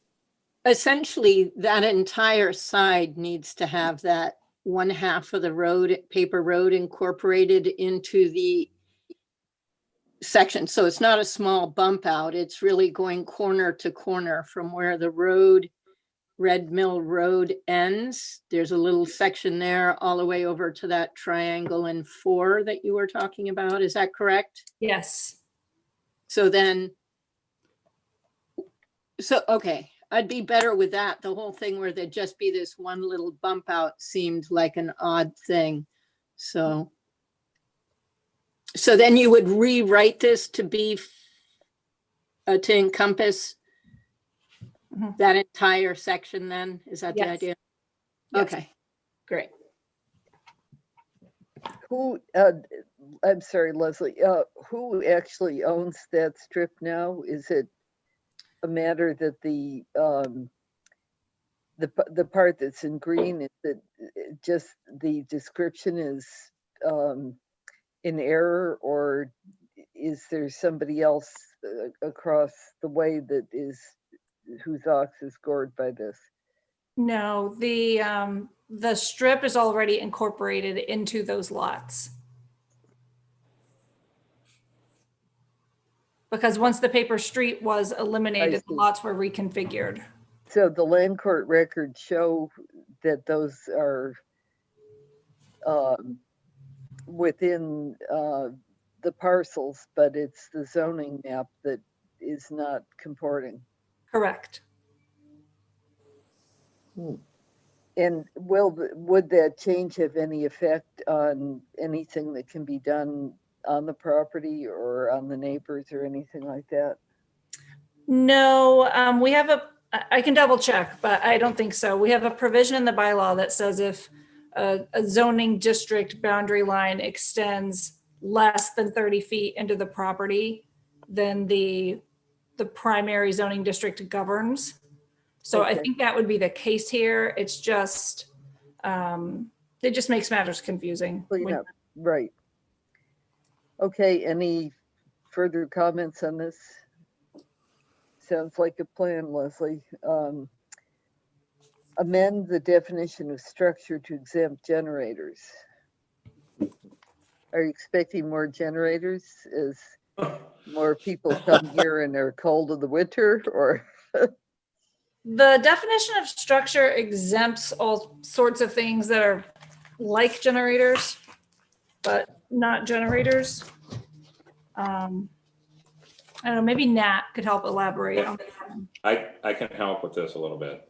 essentially that entire side needs to have that one half of the road, paper road, incorporated into the section. So it's not a small bump out. It's really going corner to corner from where the road, Red Mill Road ends. There's a little section there all the way over to that triangle in 4 that you were talking about. Is that correct? Yes. So okay, I'd be better with that. The whole thing where there'd just be this one little bump out seemed like an odd thing. So then you would rewrite this to be, to encompass that entire section then? Is that the Yes. idea? Yes. Okay, great. I'm sorry, Leslie, who actually owns that strip now? Is it a matter that the part that's in green, is it just the description is in error, or is there somebody else across the way that is, whose ox is gored by this? No, the strip is already incorporated into those lots. Because once the paper street was eliminated, the see. lots were reconfigured. So the land court records show that those are within the parcels, but it's the zoning map that is not comporting. Correct. And would that change have any effect on anything that can be done on the property or on the neighbors or anything like that? No, we have I can double check, but I don't think so. We have a provision in the bylaw that says if a zoning district boundary line extends less than 30 feet into the property, then the primary zoning district governs. So I think that would be the case here. It's just, it just makes matters confusing. Right. Okay, any further comments on this? Sounds like a plan, Leslie. Amend the definition of structure to exempt generators. Are you expecting more generators as more people come here and are cold in the winter, or? The definition of structure exempts all sorts of things that are like generators, but not generators. I don't know, maybe Nat could help elaborate on that. I can help with this a little bit.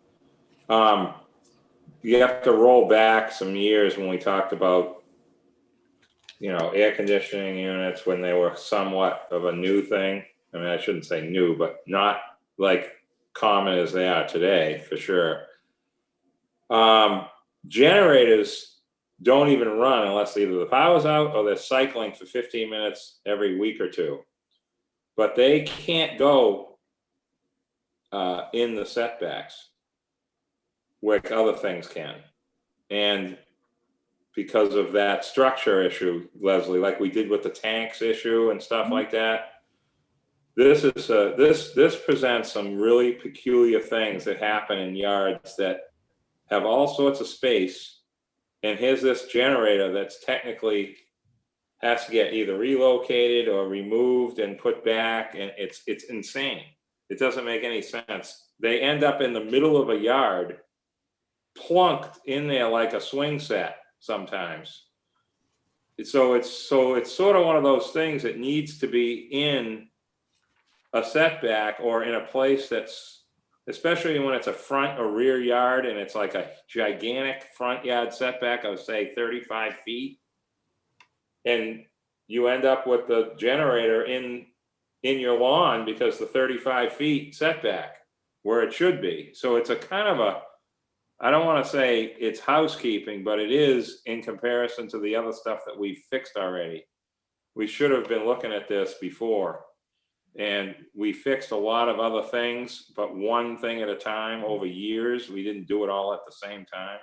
You have to roll back some years when we talked about, you know, air conditioning units when they were somewhat of a new thing. I mean, I shouldn't say new, but not like common as they are today, for sure. Generators don't even run unless either the power's out or they're cycling for 15 minutes every week or two. But they can't go in the setbacks where other things can. And because of that structure issue, Leslie, like we did with the tanks issue and stuff like that, this is this presents some really peculiar things that happen in yards that have all sorts of space. And here's this generator that's technically has to get either relocated or removed and put back, and it's insane. It doesn't make any sense. They end up in the middle of a yard, plunked in there like a swing set sometimes. So it's sort of one of those things that needs to be in a setback or in a place that's, especially when it's a front or rear yard and it's like a gigantic front yard setback of say 35 feet. And you end up with the generator in your lawn because the 35 feet setback where it should be. So it's a kind of a, I don't want to say it's housekeeping, but it is in comparison to the other stuff that we've fixed already. We should have been looking at this before. And we fixed a lot of other things, but one thing at a time over years. We didn't do it all at the same time.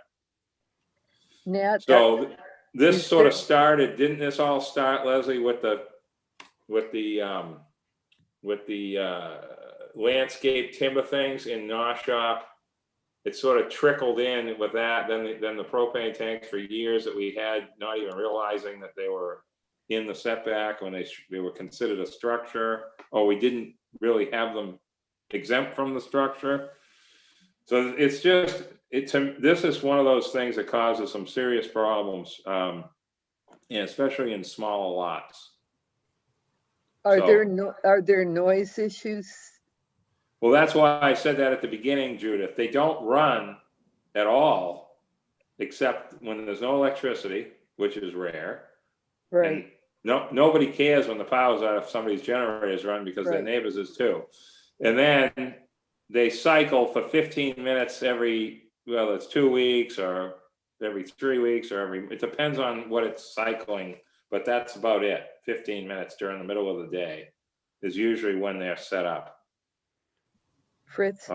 Nat, So this sort of started, didn't this all start, Leslie, with the landscape timber things in Norshop? It sort of trickled in with that. Then the propane tanks for years that we had, not even realizing that they were in the setback when they were considered a structure, or we didn't really have them exempt from the structure. So it's just, this is one of those things that causes some serious problems, and especially in smaller lots. are there noise issues? Well, that's why I said that at the beginning, Judith. They don't run at all, except when there's no electricity, which is rare. Right. And nobody cares when the power's out if somebody's generators run because their neighbors is too. And then they cycle for 15 minutes every, well, it's 2 weeks or every 3 weeks or it depends on what it's cycling, but that's about it. 15 minutes during the middle of the day is usually when they're set up. Fritz?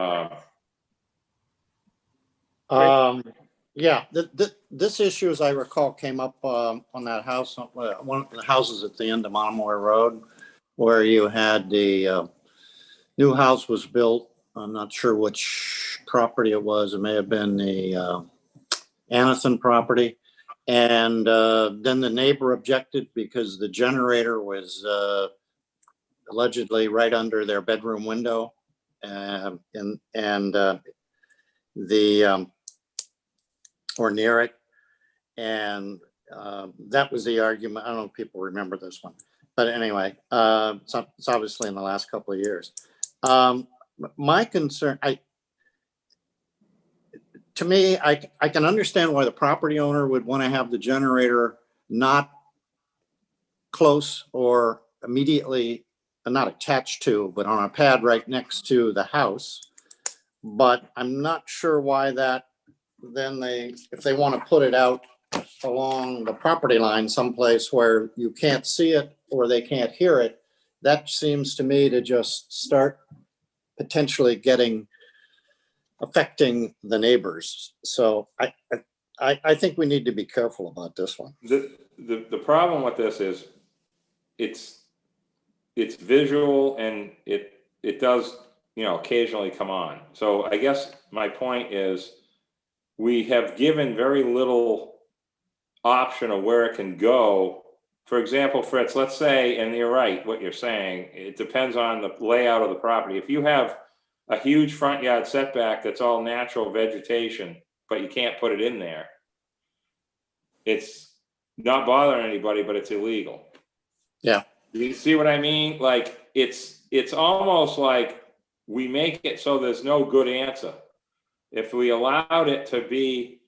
Yeah, this issue, as I recall, came up on that house, one of the houses at the end of Monomoy Road, where you had the new house was built. I'm not sure which property it was. It may have been the Anathan property. And then the neighbor objected because the generator was allegedly right under their bedroom window. Or near it. And that was the argument. I don't know if people remember this one, but anyway, it's obviously in the last couple of years. My concern, to me, I can understand why the property owner would want to have the generator not close or immediately, not attached to, but on a pad right next to the house. But I'm not sure why that, then if they want to put it out along the property line someplace where you can't see it or they can't hear it, that seems to me to just start potentially affecting the neighbors. So I think we need to be careful about this one. The problem with this is it's visual and it does, occasionally come on. So I guess my point is we have given very little option of where it can go. For example, Fritz, let's say, and you're right, what you're saying, it depends on the layout of the property. If you have a huge front yard setback that's all natural vegetation, but you can't put it in there, it's not bothering anybody, but it's illegal. Yeah. You see what I mean? Like, it's almost like we make it so there's no good answer. If we allowed it to be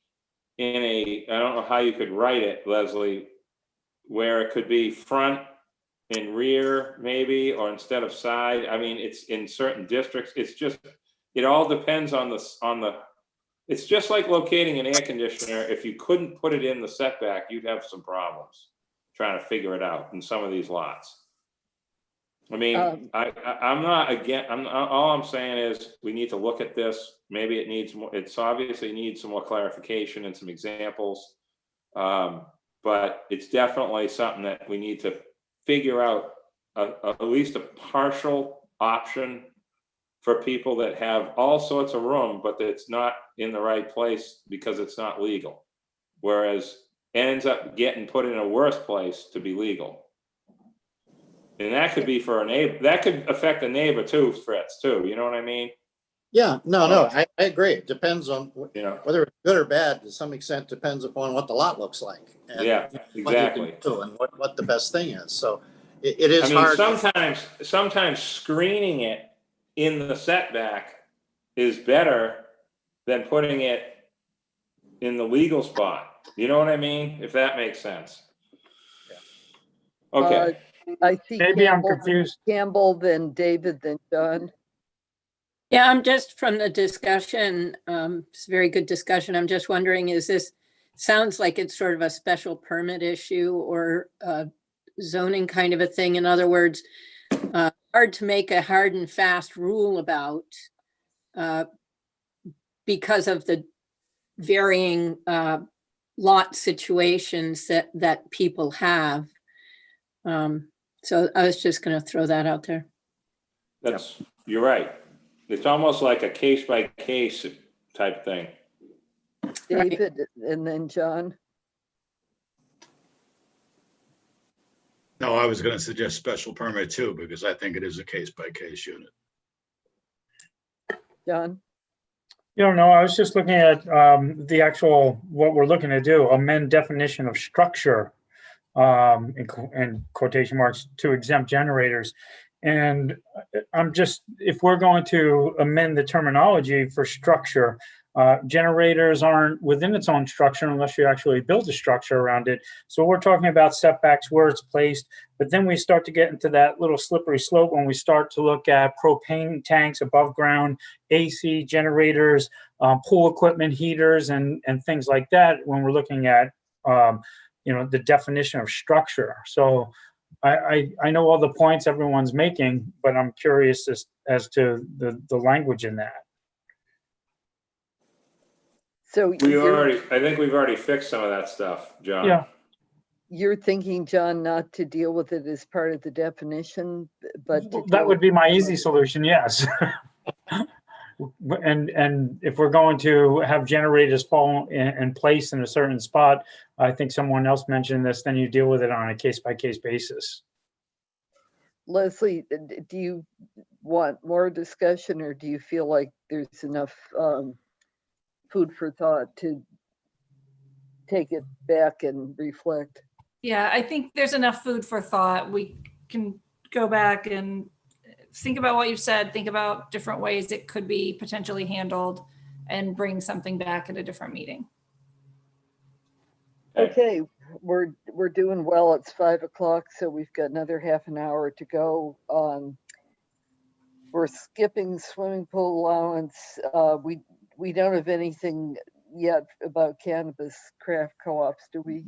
in I don't know how you could write it, Leslie, where it could be front and rear maybe, or instead of side. I mean, it's in certain districts. It's just, it all depends on it's just like locating an air conditioner. If you couldn't put it in the setback, you'd have some problems trying to figure it out in some of these lots. I mean, I'm not all I'm saying is we need to look at this. Maybe it needs more, it's obviously needs some more clarification and some examples. But it's definitely something that we need to figure out at least a partial option for people that have all sorts of room, but it's not in the right place because it's not legal. Whereas it ends up getting put in a worse place to be legal. And that could be for a neighbor, that could affect a neighbor too, Fritz, too. You know what I mean? Yeah, no, I agree. It depends on, whether it's good or bad, to some extent depends upon what the lot looks like. And Yeah, what you exactly. can do and what the best thing is. So it is I mean, hard. sometimes screening it in the setback is better than putting it in the legal spot. You know what I mean? If that makes sense. Okay. I see Maybe I'm confused. Campbell, then David, then John. Yeah, I'm just from the discussion, it's a very good discussion. I'm just wondering, sounds like it's sort of a special permit issue or zoning kind of a thing. In other words, hard to make a hard and fast rule about because of the varying lot situations that people have. So I was just going to throw that out there. You're right. It's almost like a case by case type thing. David, and then John. No, I was going to suggest special permit too, because I think it is a case by case unit. John? No, I was just looking at the actual, what we're looking to do, amend definition of structure in quotation marks to exempt generators. And I'm just, if we're going to amend the terminology for structure, generators aren't within its own structure unless you actually build a structure around it. So we're talking about setbacks, where it's placed, but then we start to get into that little slippery slope when we start to look at propane tanks above ground, AC generators, pool equipment, heaters, and things like that when we're looking at the definition of structure. So I know all the points everyone's making, but I'm curious as to the language in that. So I think we've already fixed some of that stuff, John. Yeah. You're thinking, John, not to deal with it as part of the definition, but that would be my easy solution, yes. And if we're going to have generators fall in place in a certain spot, I think someone else mentioned this, then you deal with it on a case-by-case basis. Leslie, do you want more discussion, or do you feel like there's enough food for thought to take it back and reflect? Yeah, I think there's enough food for thought. We can go back and think about what you've said, think about different ways it could be potentially handled, and bring something back at a different meeting. Okay, we're doing well. It's 5 o'clock, so we've got another half an hour to go. We're skipping swimming pool allowance. We don't have anything yet about cannabis craft co-ops, do we?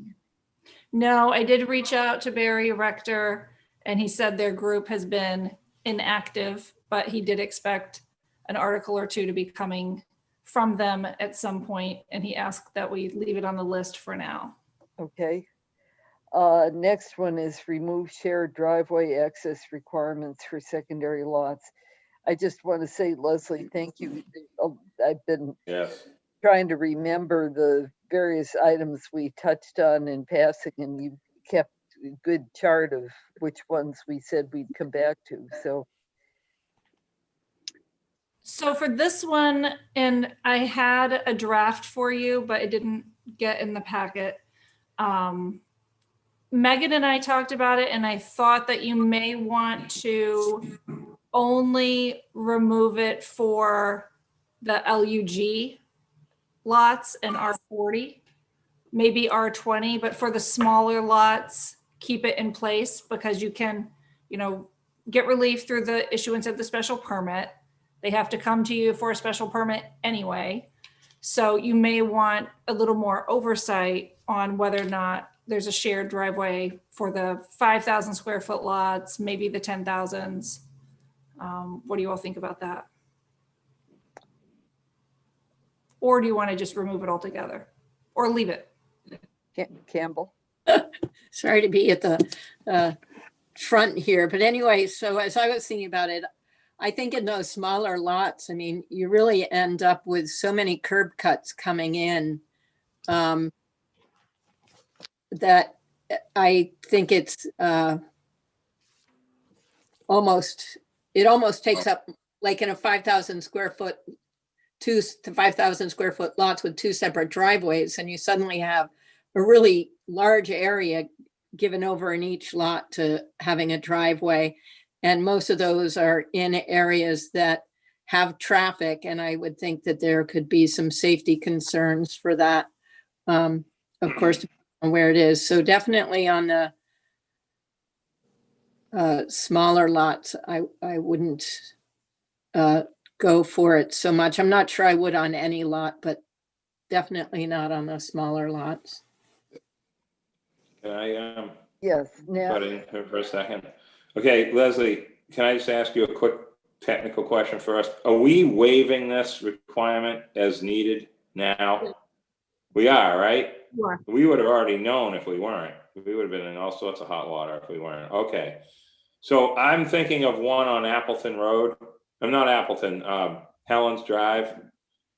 No, I did reach out to Barry Rector, and he said their group has been inactive, but he did expect an article or two to be coming from them at some point, and he asked that we leave it on the list for now. Okay. Next one is remove shared driveway access requirements for secondary lots. I just want to say, Leslie, thank you. I've been Yes. trying to remember the various items we touched on in passing, and you kept a good chart of which ones we said we'd come back to. So for this one, and I had a draft for you, but it didn't get in the packet. Megan and I talked about it, and I thought that you may want to only remove it for the LUG lots and R40, maybe R20, but for the smaller lots, keep it in place because you can, get relief through the issuance of the special permit. They have to come to you for a special permit anyway. So you may want a little more oversight on whether or not there's a shared driveway for the 5,000 square foot lots, maybe the 10,000s. What do you all think about that? Or do you want to just remove it altogether or leave it? Campbell? Sorry to be at the front here, but anyway, so as I was thinking about it, I think in those smaller lots, I mean, you really end up with so many curb cuts coming in that I think it's almost takes up, like in a 5,000 square foot, 2 to 5,000 square foot lots with 2 separate driveways, and you suddenly have a really large area given over in each lot to having a driveway. And most of those are in areas that have traffic. And I would think that there could be some safety concerns for that. Of course, depending on where it is. So definitely on the smaller lots, I wouldn't go for it so much. I'm not sure I would on any lot, but definitely not on the smaller lots. Can I Yes. butt in here for a second? Okay, Leslie, can I just ask you a quick technical question first? Are we waiving this requirement as needed now? We are, right? Sure. We would have already known if we weren't. We would have been in all sorts of hot water if we weren't. Okay. So I'm thinking of one on Appleton Road. I'm not Appleton, Helen's Drive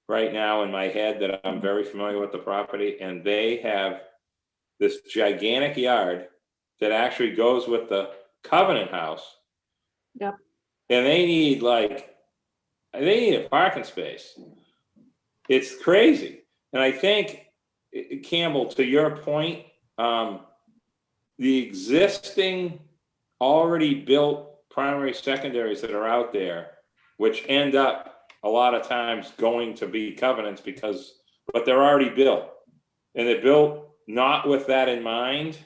right now in my head that I'm very familiar with the property, and they have this gigantic yard that actually goes with the Covenant house. Yep. And they need a parking space. It's crazy. And I think, Campbell, to your point, the existing already built primary secondaries that are out there, which end up a lot of times going to be covenants but they're already built. And they're built not with that in mind.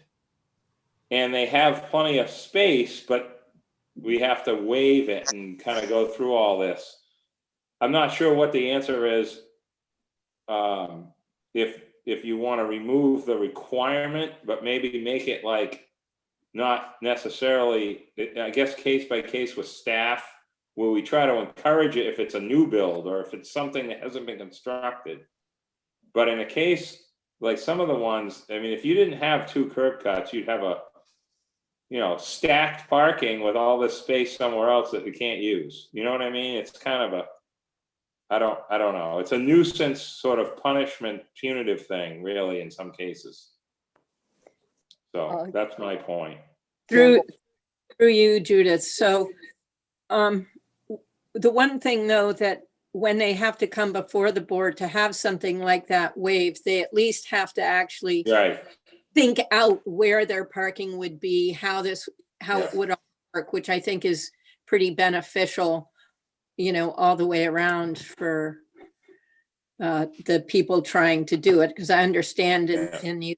And they have plenty of space, but we have to waive it and kind of go through all this. I'm not sure what the answer is. If you want to remove the requirement, but maybe make it like not necessarily, I guess, case by case with staff, where we try to encourage it if it's a new build or if it's something that hasn't been constructed. But in a case like some of the ones, I mean, if you didn't have 2 curb cuts, you'd have a, stacked parking with all this space somewhere else that we can't use. You know what I mean? It's kind of I don't know. It's a nuisance sort of punishment, punitive thing, really, in some cases. So that's my point. Through you, Judith. So the one thing, though, that when they have to come before the board to have something like that waived, they at least have to actually think out where their parking would be, how it would all work, which I think is pretty beneficial, all the way around for the people trying to do it, because I understand in these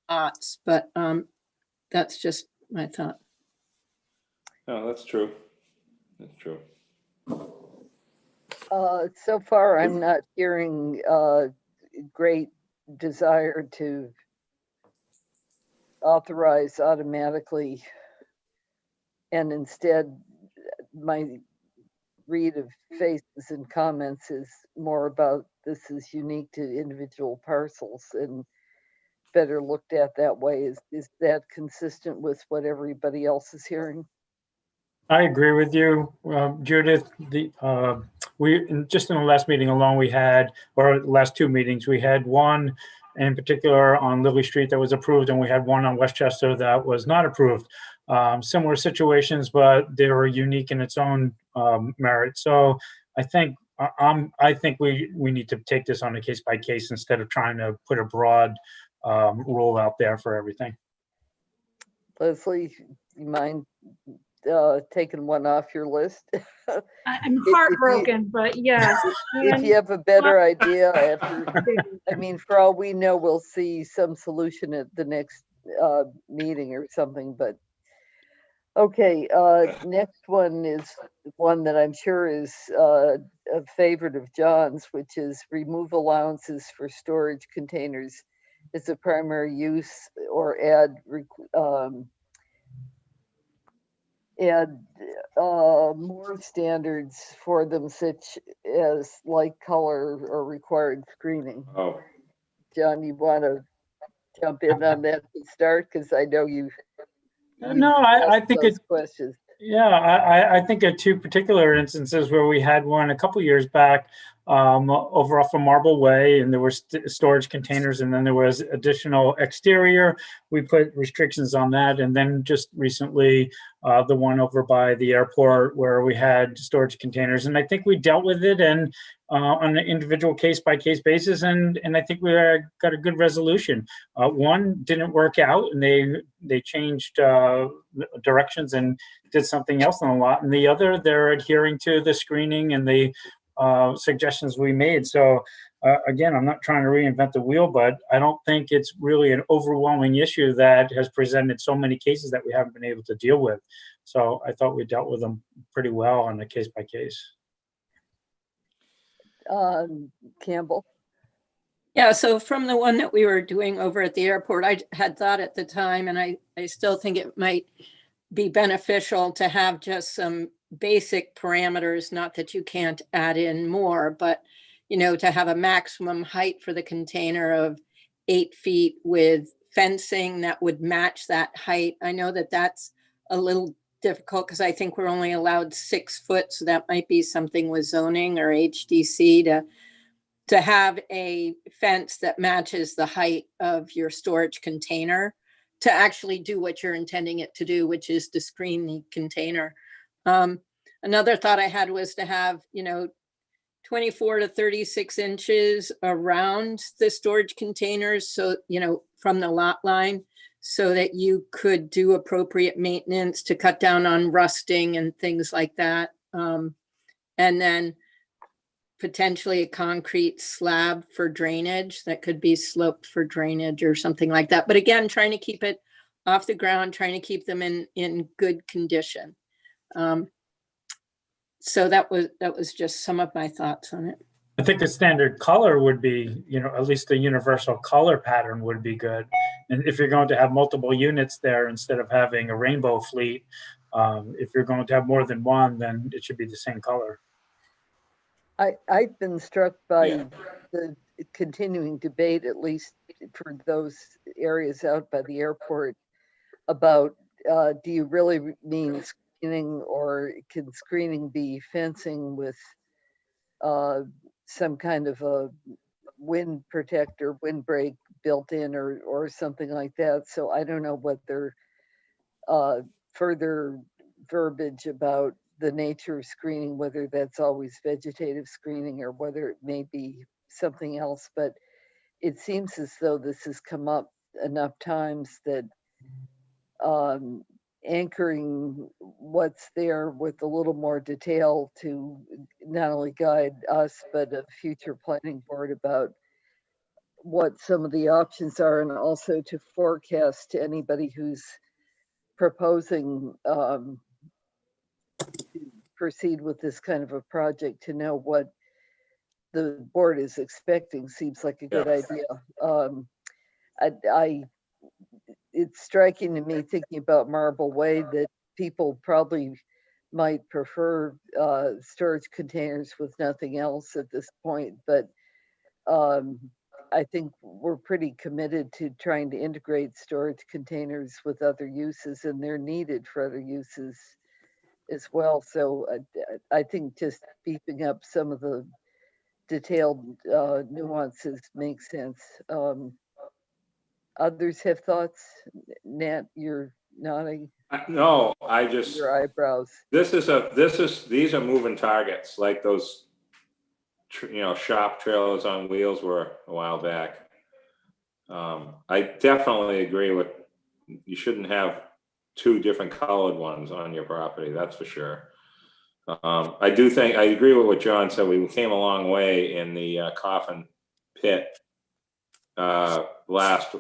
lots, but that's just my thought. No, that's true. That's true. So far, I'm not hearing great desire to authorize automatically, and instead my read of faces and comments is more about this is unique to individual parcels, and better looked at that way. Is that consistent with what everybody else is hearing? I agree with you, Judith. Just in the last meeting alone, we had, or the last two meetings, we had one in particular on Lily Street that was approved, and we had one on Westchester that was not approved. Similar situations, but they were unique in its own merit. So I think we need to take this on a case by case instead of trying to put a broad rule out there for everything. Leslie, you mind taking one off your list? I'm heartbroken, but yes. If you have a better idea after, I mean, for all we know, we'll see some solution at the next meeting or something, but okay, next one is one that I'm sure is a favorite of John's, which is remove allowances for storage containers as a primary use, or add more standards for them, such as light color or required screening. Oh, John, you want to jump in on that to start? Because I know you. No, I think those questions. Yeah, I think of two particular instances where we had one a couple years back over off of Marble Way, and there were storage containers, and then there was additional exterior. We put restrictions on that, and then just recently the one over by the airport where we had storage containers, and I think we dealt with it and on an individual case by case basis, and I think we got a good resolution. One didn't work out, and they changed directions and did something else on the lot, and the other, they're adhering to the screening and the suggestions we made. So again, I'm not trying to reinvent the wheel, but I don't think it's really an overwhelming issue that has presented so many cases that we haven't been able to deal with. So I thought we dealt with them pretty well on a case by case. Campbell. Yeah, so from the one that we were doing over at the airport, I had thought at the time, and I still think it might be beneficial to have just some basic parameters, not that you can't add in more, but to have a maximum height for the container of 8 feet with fencing that would match that height. I know that that's a little difficult because I think we're only allowed 6 foot, so that might be something with zoning or HDC to have a fence that matches the height of your storage container to actually do what you're intending it to do, which is to screen the container. Another thought I had was to have, 24 to 36 inches around the storage containers. So, from the lot line, so that you could do appropriate maintenance to cut down on rusting and things like that. And then potentially a concrete slab for drainage that could be sloped for drainage or something like that. But again, trying to keep it off the ground, trying to keep them in good condition. So that was just some of my thoughts on it. I think the standard color would be, at least the universal color pattern would be good. And if you're going to have multiple units there, instead of having a rainbow fleet, if you're going to have more than one, then it should be the same color. I've been struck by the continuing debate, at least for those areas out by the airport, about do you really mean screening, or can screening be fencing with some kind of a wind protector, windbreak built in, or something like that. So I don't know whether further verbiage about the nature of screening, whether that's always vegetative screening or whether it may be something else, but it seems as though this has come up enough times that anchoring what's there with a little more detail to not only guide us, but a future planning board about what some of the options are, and also to forecast to anybody who's proposing to proceed with this kind of a project, to know what the board is expecting. Seems like a good idea. It's striking to me, thinking about Marble Way, that people probably might prefer storage containers with nothing else at this point, but I think we're pretty committed to trying to integrate storage containers with other uses, and they're needed for other uses as well. So I think just beefing up some of the detailed nuances makes sense. Others have thoughts? Nat, you're nodding No, I just, your eyebrows. these are moving targets, like those, shop trailers on wheels were a while back. I definitely agree with, you shouldn't have two different colored ones on your property, that's for sure. I agree with what John said. We came a long way in the coffin pit last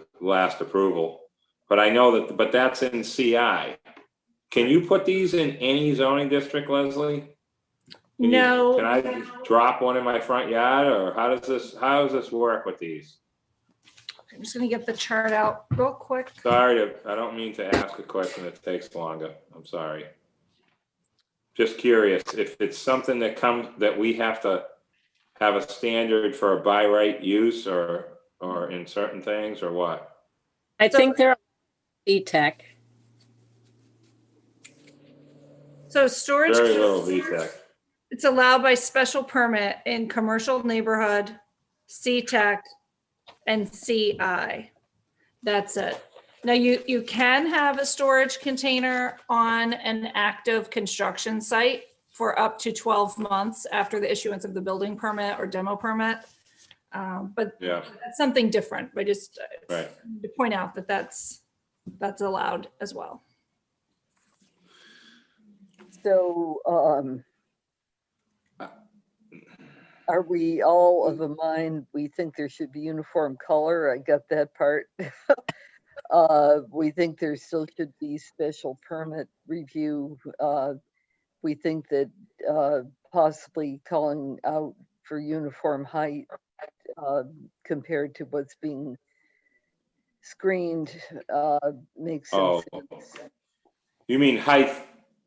approval, but I know but that's in CI. Can you put these in any zoning district, Leslie? No. Can I drop one in my front yard, or how does this work with these? I'm just gonna get the chart out real quick. Sorry, I don't mean to ask a question that takes longer. I'm sorry. Just curious if it's something that we have to have a standard for a by right use or in certain things, or what? I think they're VTech. So storage. Very little VTech. It's allowed by special permit in commercial neighborhood, C-Tech, and CI. That's it. Now you can have a storage container on an active construction site for up to 12 months after the issuance of the building permit or demo permit. But Yeah, that's something different. I just right. to point out that that's allowed as well. So, are we all of a mind? We think there should be uniform color. I got that part. We think there still should be special permit review. We think that possibly calling out for uniform height compared to what's being screened makes some sense. You mean height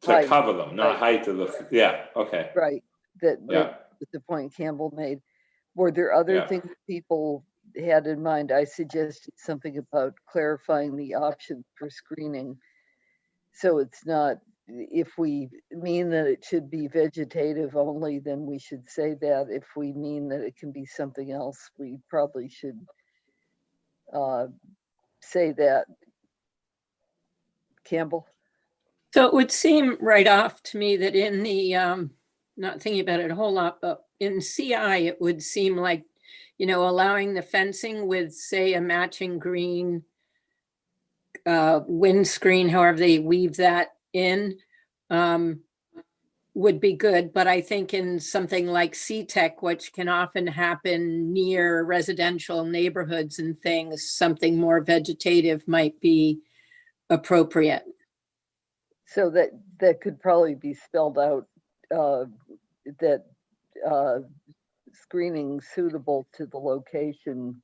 to Height, cover them, not right. height to the, yeah, okay. Right, that Yeah. was the point Campbell made. Were there other Yeah. things people had in mind? I suggested something about clarifying the option for screening. So it's not, if we mean that it should be vegetative only, then we should say that. If we mean that it can be something else, we probably should say that. Campbell? So it would seem right off to me that in the, not thinking about it a whole lot, but in CI, it would seem like, allowing the fencing with, say, a matching green windscreen, however they weave that in, would be good. But I think in something like C-Tech, which can often happen near residential neighborhoods and things, something more vegetative might be appropriate. So that could probably be spelled out, that screening suitable to the location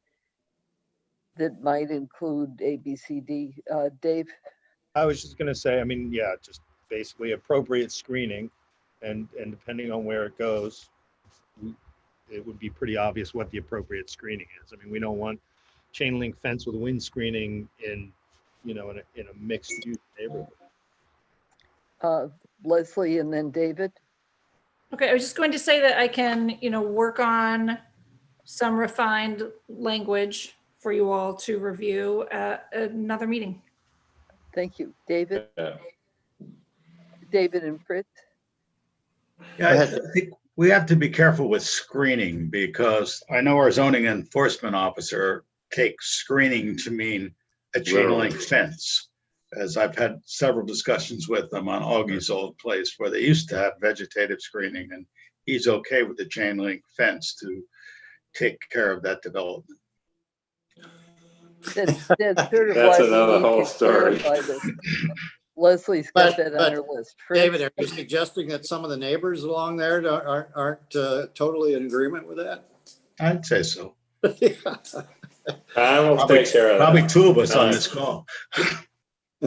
that might include A, B, C, D. Dave? I was just gonna say, yeah, just basically appropriate screening, and depending on where it goes, it would be pretty obvious what the appropriate screening is. We don't want chain link fence with wind screening in a mixed use neighborhood. Leslie and then David? Okay, I was just going to say that I can, work on some refined language for you all to review at another meeting. Thank you. David? Yeah. David and Fritz? Yeah, I think we have to be careful with screening, because I know our zoning enforcement officer takes screening to mean a chain link fence, as I've had several discussions with them on Augie's old place where they used to have vegetative screening, and he's okay with the chain link fence to take care of that development. That's sort of That's why we another need whole to story. clarify this. Leslie's got But- that on her list. Fritz? David, are you suggesting that some of the neighbors along there aren't totally in agreement with that? I'd say so. Time will take care of that. Probably two of us on this call.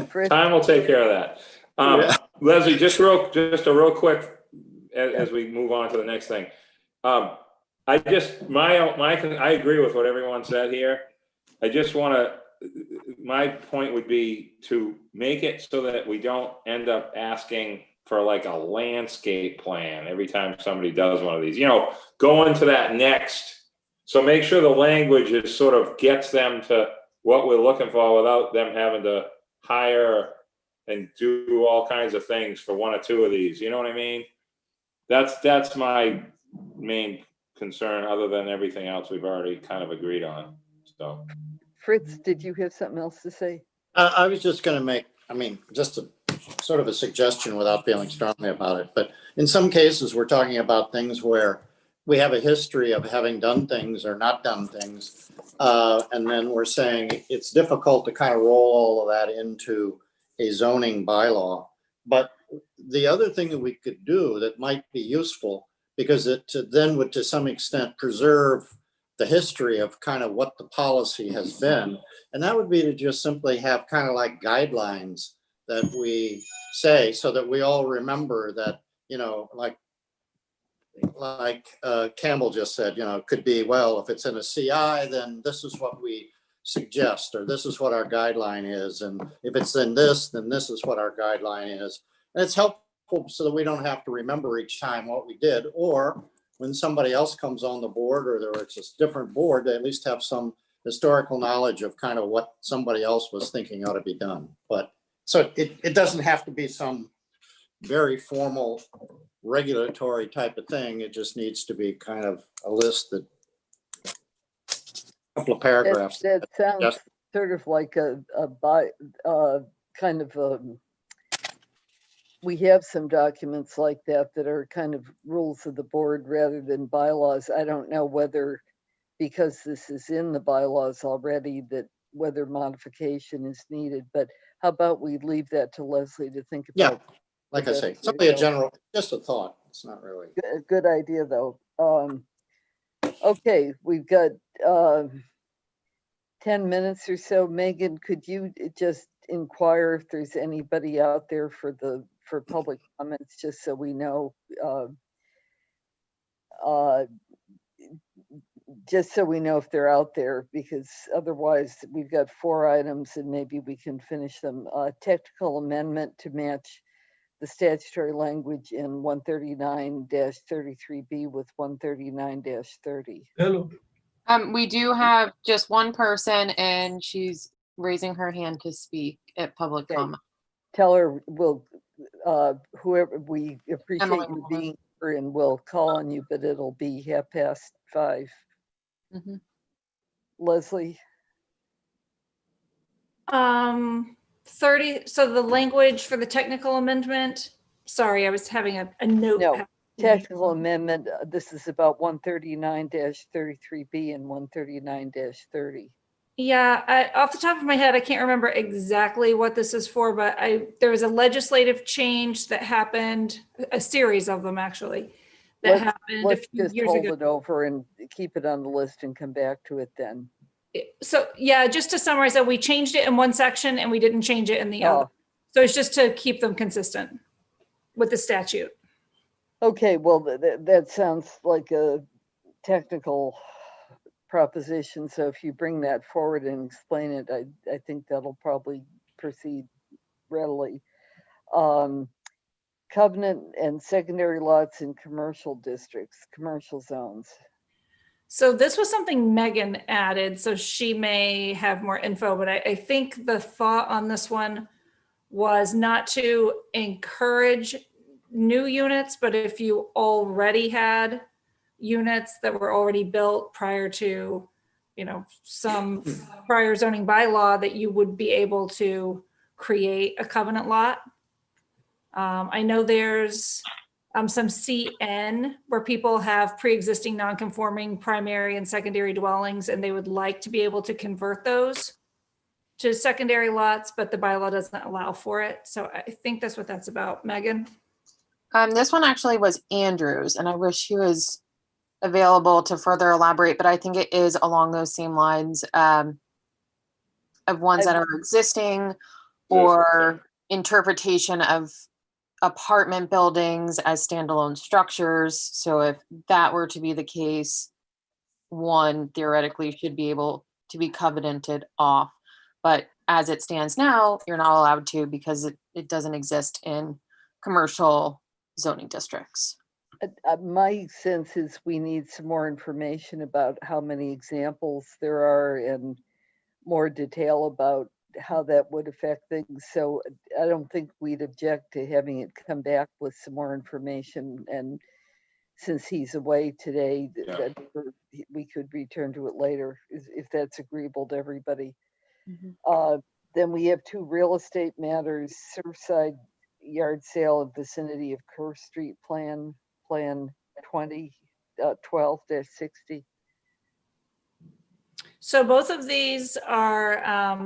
Fritz? Time will take care of that. Yeah. Leslie, just a real quick, as we move on to the next thing. I agree with what everyone said here. I just want to, my point would be to make it so that we don't end up asking for like a landscape plan every time somebody does one of these, go into that next. So make sure the language is sort of gets them to what we're looking for without them having to hire and do all kinds of things for one or two of these. You know what I mean? That's my main concern, other than everything else we've already kind of agreed on. So, Fritz, did you have something else to say? I was just going to make, just a sort of a suggestion without feeling strongly about it. But in some cases, we're talking about things where we have a history of having done things or not done things. And then we're saying it's difficult to kind of roll all of that into a zoning bylaw. But the other thing that we could do that might be useful, because it then would to some extent preserve the history of kind of what the policy has been. And that would be to just simply have kind of like guidelines that we say, so that we all remember that, like Campbell just said, it could be, well, if it's in a CI, then this is what we suggest, or this is what our guideline is. And if it's in this, then this is what our guideline is. And it's helpful so that we don't have to remember each time what we did, or when somebody else comes on the board, or it's a different board, they at least have some historical knowledge of kind of what somebody else was thinking ought to be done. But so it doesn't have to be some very formal regulatory type of thing. It just needs to be kind of a list that a couple of paragraphs. That sounds sort of like kind of we have some documents like that are kind of rules of the board rather than bylaws. I don't know whether, because this is in the bylaws already, that whether modification is needed, but how about we leave that to Leslie to think about? Yeah, like I say, something a general, just a thought. It's not really. Good idea though. Okay, we've got 10 minutes or so. Megan, could you just inquire if there's anybody out there for public comments, just so we know, just so we know if they're out there, because otherwise we've got 4 items and maybe we can finish them. Technical amendment to match the statutory language in 139-33B with 139-30. Hello. We do have just one person, and she's raising her hand to speak at public Okay. comment. Tell her whoever, we appreciate Emily you Moore. being here, and we'll call on you, but it'll be 5:30. Mhm. Leslie? 30, so the language for the technical amendment, sorry, I was having a note. No, technical amendment, this is about 139-33B and 139-30. Yeah, off the top of my head, I can't remember exactly what this is for, but there was a legislative change that happened, a series of them actually, that happened a Let's few just years hold ago. it over and keep it on the list and come back to it then. So yeah, just to summarize that, we changed it in one section and we didn't change it in the other. So it's just to keep them consistent with the statute. Okay, well, that sounds like a technical proposition. So if you bring that forward and explain it, I think that'll probably proceed readily. Covenant and secondary lots in commercial districts, commercial zones. So this was something Megan added, so she may have more info, but I think the thought on this one was not to encourage new units, but if you already had units that were already built prior to, some prior zoning bylaw, that you would be able to create a covenant lot. I know there's some CN where people have pre-existing non-conforming primary and secondary dwellings, and they would like to be able to convert those to secondary lots, but the bylaw doesn't allow for it. So I think that's what that's about. Megan? This one actually was Andrew's, and I wish he was available to further elaborate, but I think it is along those same lines of ones that are existing or interpretation of apartment buildings as standalone structures. So if that were to be the case, one theoretically should be able to be covenanted off. But as it stands now, you're not allowed to because it doesn't exist in commercial zoning districts. My sense is we need some more information about how many examples there are and more detail about how that would affect things. So I don't think we'd object to having it come back with some more information. And since he's away today, Yeah. that we could return to it later, if that's agreeable to everybody. Then we have two real estate matters: Surfside yard sale in vicinity of Kerr Street Plan 2012-60. So both of these are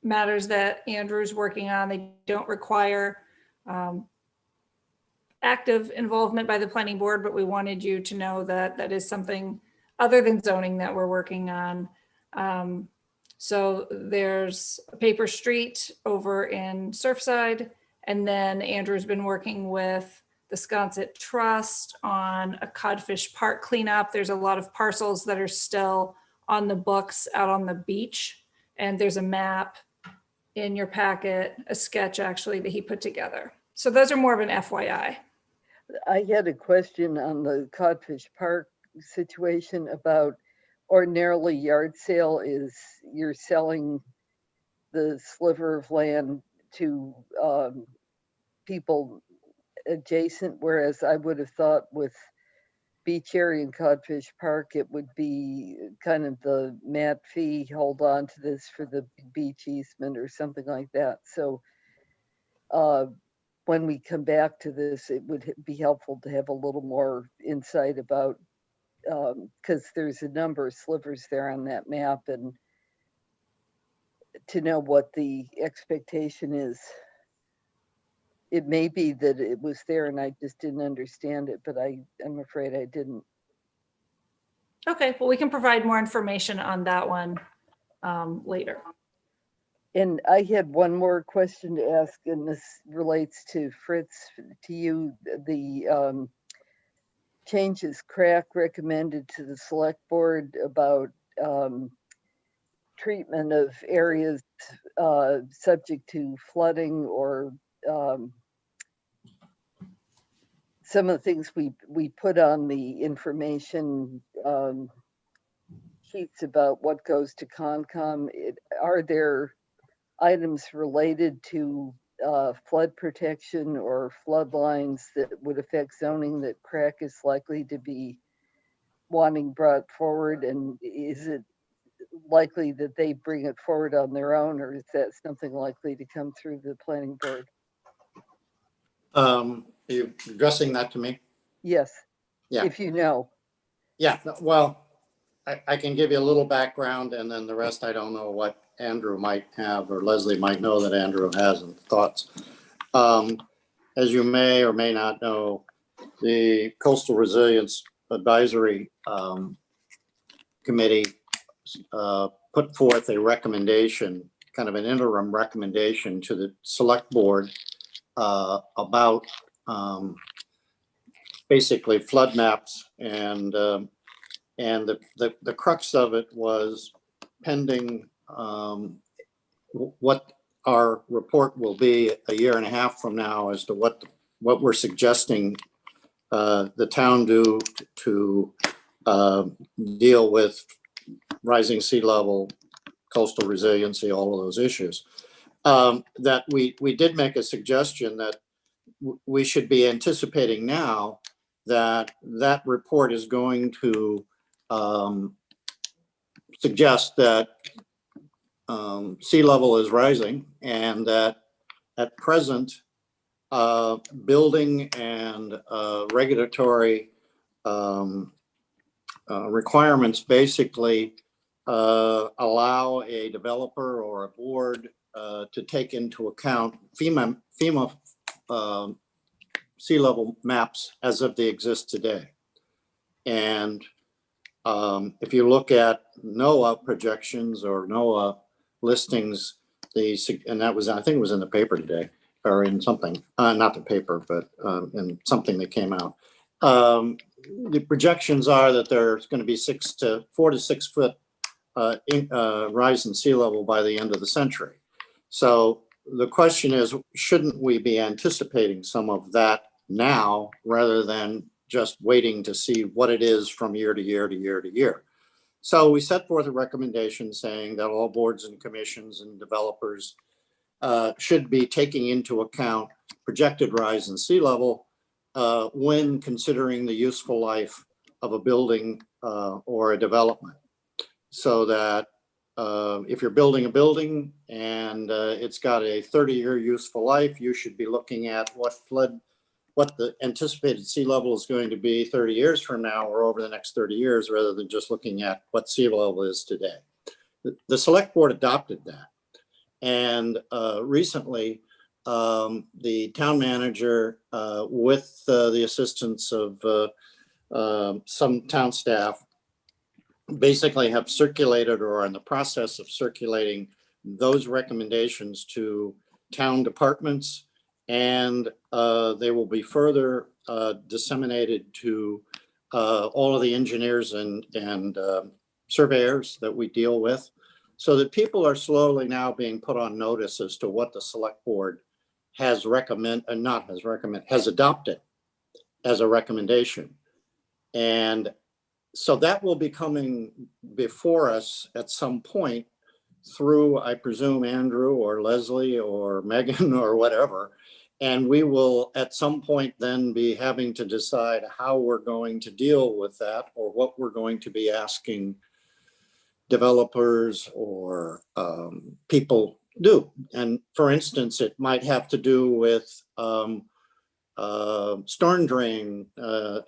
matters that Andrew's working on. They don't require active involvement by the planning board, but we wanted you to know that that is something other than zoning that we're working on. So there's a paper street over in Surfside, and then Andrew's been working with the Sconset Trust on a codfish park cleanup. There's a lot of parcels that are still on the books out on the beach, and there's a map in your packet, a sketch actually that he put together. So those are more of an FYI. I had a question on the Codfish Park situation about ordinarily yard sale is you're selling the sliver of land to people adjacent, whereas I would have thought with Beach Area and Codfish Park, it would be kind of the mat fee, hold on to this for the beach easement or something like that. So when we come back to this, it would be helpful to have a little more insight about, because there's a number of slivers there on that map, and to know what the expectation is. It may be that it was there and I just didn't understand it, but I'm afraid I didn't. Okay, well, we can provide more information on that one later. And I had one more question to ask, and this relates to Fritz, to you. The changes CRAC recommended to the select board about treatment of areas subject to flooding, or some of the things we put on the information sheets about what goes to Concom. Are there items related to flood protection or flood lines that would affect zoning that CRAC is likely to be wanting brought forward? And is it likely that they bring it forward on their own, or is that something likely to come through the planning board? Are you addressing that to me? Yes. Yeah. If you know. Yeah, well, I can give you a little background, and then the rest I don't know what Andrew might have, or Leslie might know that Andrew has in thoughts. As you may or may not know, the Coastal Resilience Advisory Committee put forth a recommendation, kind of an interim recommendation to the select board about basically flood maps, and the crux of it was pending what our report will be a year and a half from now as to what we're suggesting the town do to deal with rising sea level, coastal resiliency, all of those issues. That we did make a suggestion that we should be anticipating now that report is going to suggest that sea level is rising, and that at present building and regulatory requirements basically allow a developer or a board to take into account FEMA sea level maps as if they exist today. And if you look at NOAA projections or NOAA listings, and that was, I think it was in the paper today, or in something, not the paper, but in something that came out. The projections are that there's going to be 4 to 6 foot rise in sea level by the end of the century. So the question is, shouldn't we be anticipating some of that now rather than just waiting to see what it is from year to year to year to year? So we set forth a recommendation saying that all boards and commissions and developers should be taking into account projected rise in sea level when considering the useful life of a building or a development. So that if you're building a building and it's got a 30-year useful life, you should be looking at what the anticipated sea level is going to be 30 years from now or over the next 30 years, rather than just looking at what sea level is today. The select board adopted that. And recently, the town manager, with the assistance of some town staff, basically have circulated or are in the process of circulating those recommendations to town departments, and they will be further disseminated to all of the engineers and surveyors that we deal with, so that people are slowly now being put on notice as to what the select board has has adopted as a recommendation. And so that will be coming before us at some point through, I presume, Andrew or Leslie or Megan or whatever. And we will at some point then be having to decide how we're going to deal with that, or what we're going to be asking developers or people do. And for instance, it might have to do with storm drain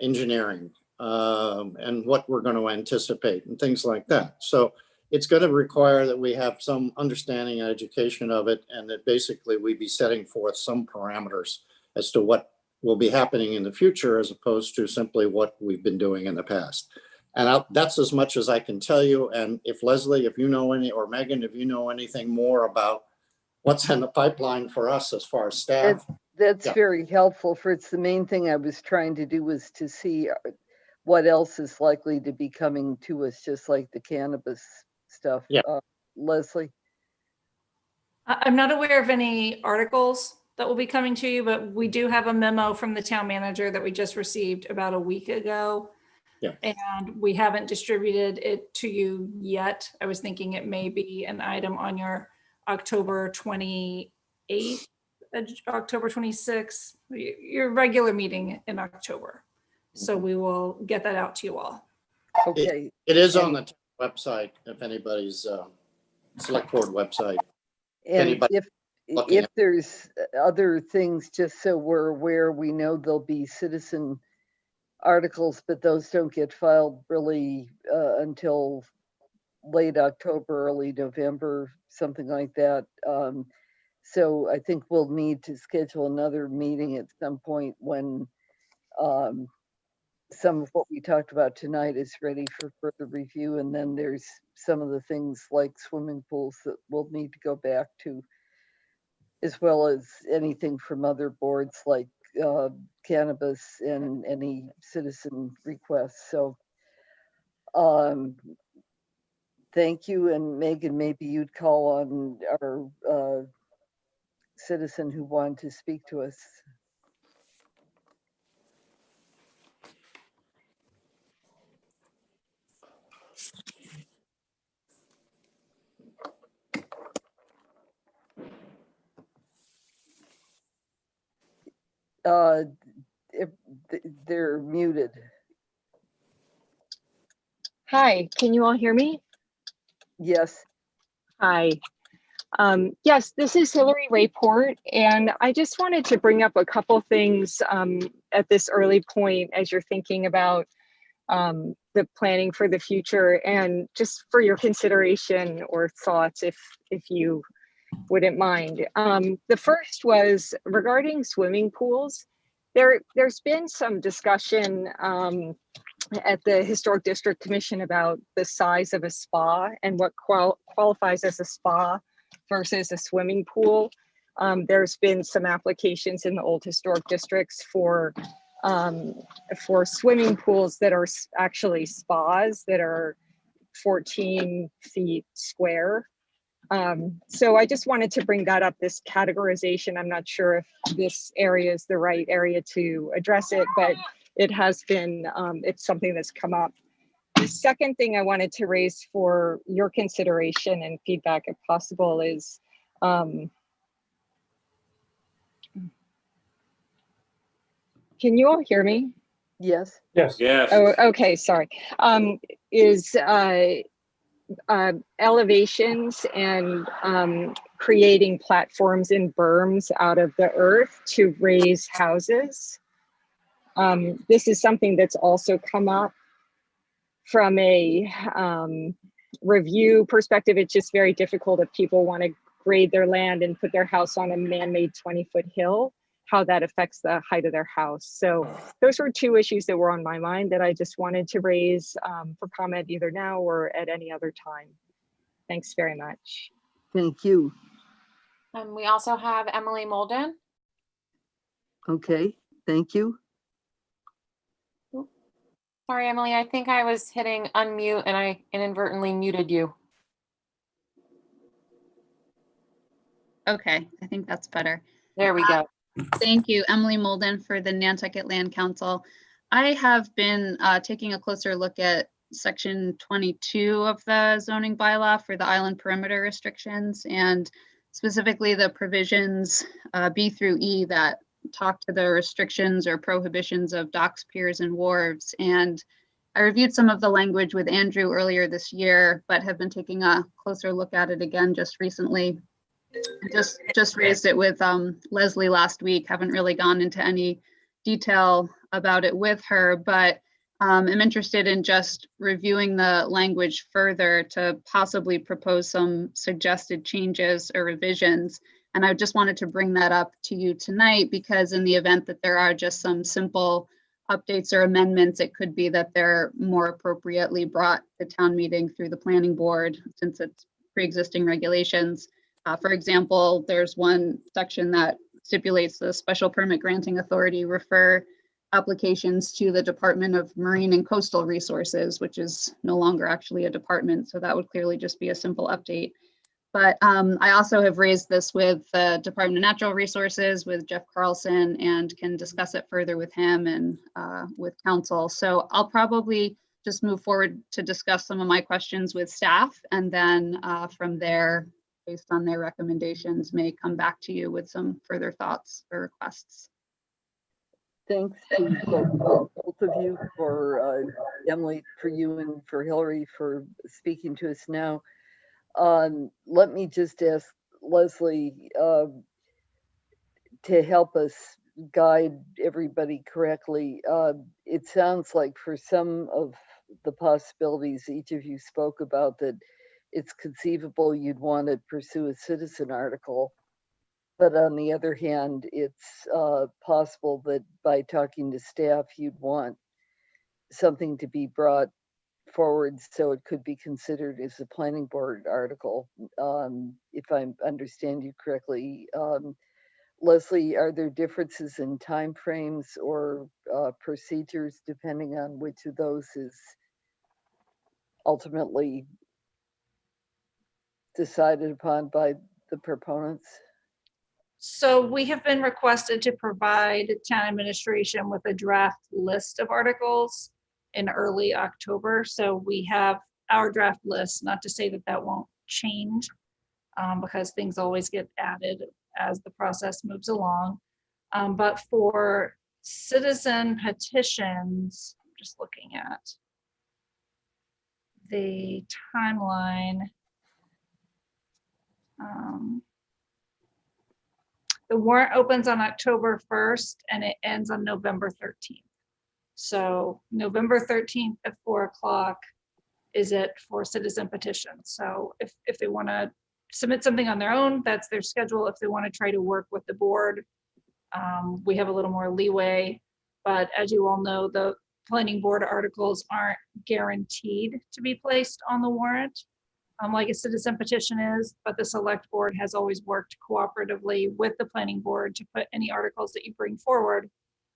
engineering and what we're going to anticipate and things like that. So it's going to require that we have some understanding and education of it, and that basically we be setting forth some parameters as to what will be happening in the future, as opposed to simply what we've been doing in the past. And that's as much as I can tell you. And if Leslie, if you know any, or Megan, if you know anything more about what's in the pipeline for us as far as staff. That's Yeah. very helpful. Fritz, the main thing I was trying to do was to see what else is likely to be coming to us, just like the cannabis stuff. Yeah. Leslie? I'm not aware of any articles that will be coming to you, but we do have a memo from the town manager that we just received about a week ago. Yeah. And we haven't distributed it to you yet. I was thinking it may be an item on your October 28th, October 26th, your regular meeting in October. So we will get that out to you all. Okay. It is on the website, if anybody's select board website. And Anybody looking if at- there's other things, just so we're aware, we know there'll be citizen articles, but those don't get filed really until late October, early November, something like that. So I think we'll need to schedule another meeting at some point when some of what we talked about tonight is ready for further review. And then there's some of the things like swimming pools that we'll need to go back to, as well as anything from other boards like cannabis and any citizen requests. So thank you. And Megan, maybe you'd call on our citizen who wanted to speak to us. If they're muted. Hi, can you all hear me? Yes. Hi. Yes, this is Hillary Rayport, and I just wanted to bring up a couple things at this early point as you're thinking about the planning for the future, and just for your consideration or thoughts, if you wouldn't mind. The first was regarding swimming pools. There's been some discussion at the Historic District Commission about the size of a spa and what qualifies as a spa versus a swimming pool. There's been some applications in the old historic districts for for swimming pools that are actually spas that are 14 feet square. So I just wanted to bring that up, this categorization. I'm not sure if this area is the right area to address it, but it has been, it's something that's come up. The second thing I wanted to raise for your consideration and feedback, if possible, is can you all hear me? Yes. Yes. Yes. Oh, okay, sorry. Is elevations and creating platforms and berms out of the earth to raise houses. This is something that's also come up from a review perspective. It's just very difficult if people want to grade their land and put their house on a man-made 20-foot hill, how that affects the height of their house. So those were two issues that were on my mind that I just wanted to raise for comment either now or at any other time. Thanks very much. Thank you. We also have Emily Molden. Okay, thank you. Sorry, Emily, I think I was hitting unmute and I inadvertently muted you. Okay, I think that's better. There we go. Thank you, Emily Molden for the Nantucket Land Council. I have been taking a closer look at section 22 of the zoning bylaw for the island perimeter restrictions, and specifically the provisions B through E that talk to the restrictions or prohibitions of docks, piers, and wharves. And I reviewed some of the language with Andrew earlier this year, but have been taking a closer look at it again just recently. Just raised it with Leslie last week. Haven't really gone into any detail about it with her, but I'm interested in just reviewing the language further to possibly propose some suggested changes or revisions. And I just wanted to bring that up to you tonight, because in the event that there are just some simple updates or amendments, it could be that they're more appropriately brought to town meeting through the planning board, since it's pre-existing regulations. For example, there's one section that stipulates the special permit granting authority refer applications to the Department of Marine and Coastal Resources, which is no longer actually a department. So that would clearly just be a simple update. But I also have raised this with the Department of Natural Resources, with Jeff Carlson, and can discuss it further with him and with council. So I'll probably just move forward to discuss some of my questions with staff, and then from there, based on their recommendations, may come back to you with some further thoughts or requests. Thanks to both of you, for Emily, for you, and for Hillary for speaking to us now. Let me just ask Leslie to help us guide everybody correctly. It sounds like for some of the possibilities each of you spoke about, that it's conceivable you'd want to pursue a citizen article. But on the other hand, it's possible that by talking to staff, you'd want something to be brought forward so it could be considered as a planning board article, if I understand you correctly. Leslie, are there differences in timeframes or procedures depending on which of those is ultimately decided upon by the proponents? So we have been requested to provide town administration with a draft list of articles in early October. So we have our draft list, not to say that that won't change, because things always get added as the process moves along. But for citizen petitions, I'm just looking at the timeline. The warrant opens on October 1st and it ends on November 13th. So November 13th at 4 o'clock is it for citizen petitions. So if they want to submit something on their own, that's their schedule. If they want to try to work with the board, we have a little more leeway. But as you all know, the planning board articles aren't guaranteed to be placed on the warrant, like a citizen petition is, but the select board has always worked cooperatively with the planning board to put any articles that you bring forward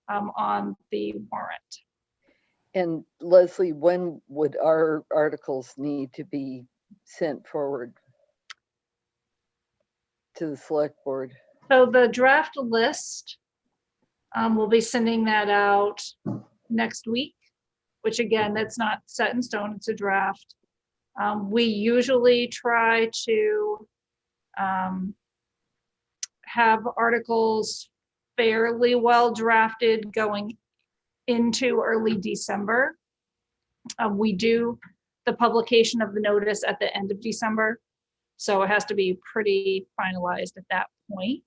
on the warrant. And Leslie, when would our articles need to be sent forward to the select board? So the draft list, we'll be sending that out next week, which again, that's not set in stone, it's a draft. We usually try to have articles fairly well drafted going into early December. We do the publication of the notice at the end of December, so it has to be pretty finalized at that point.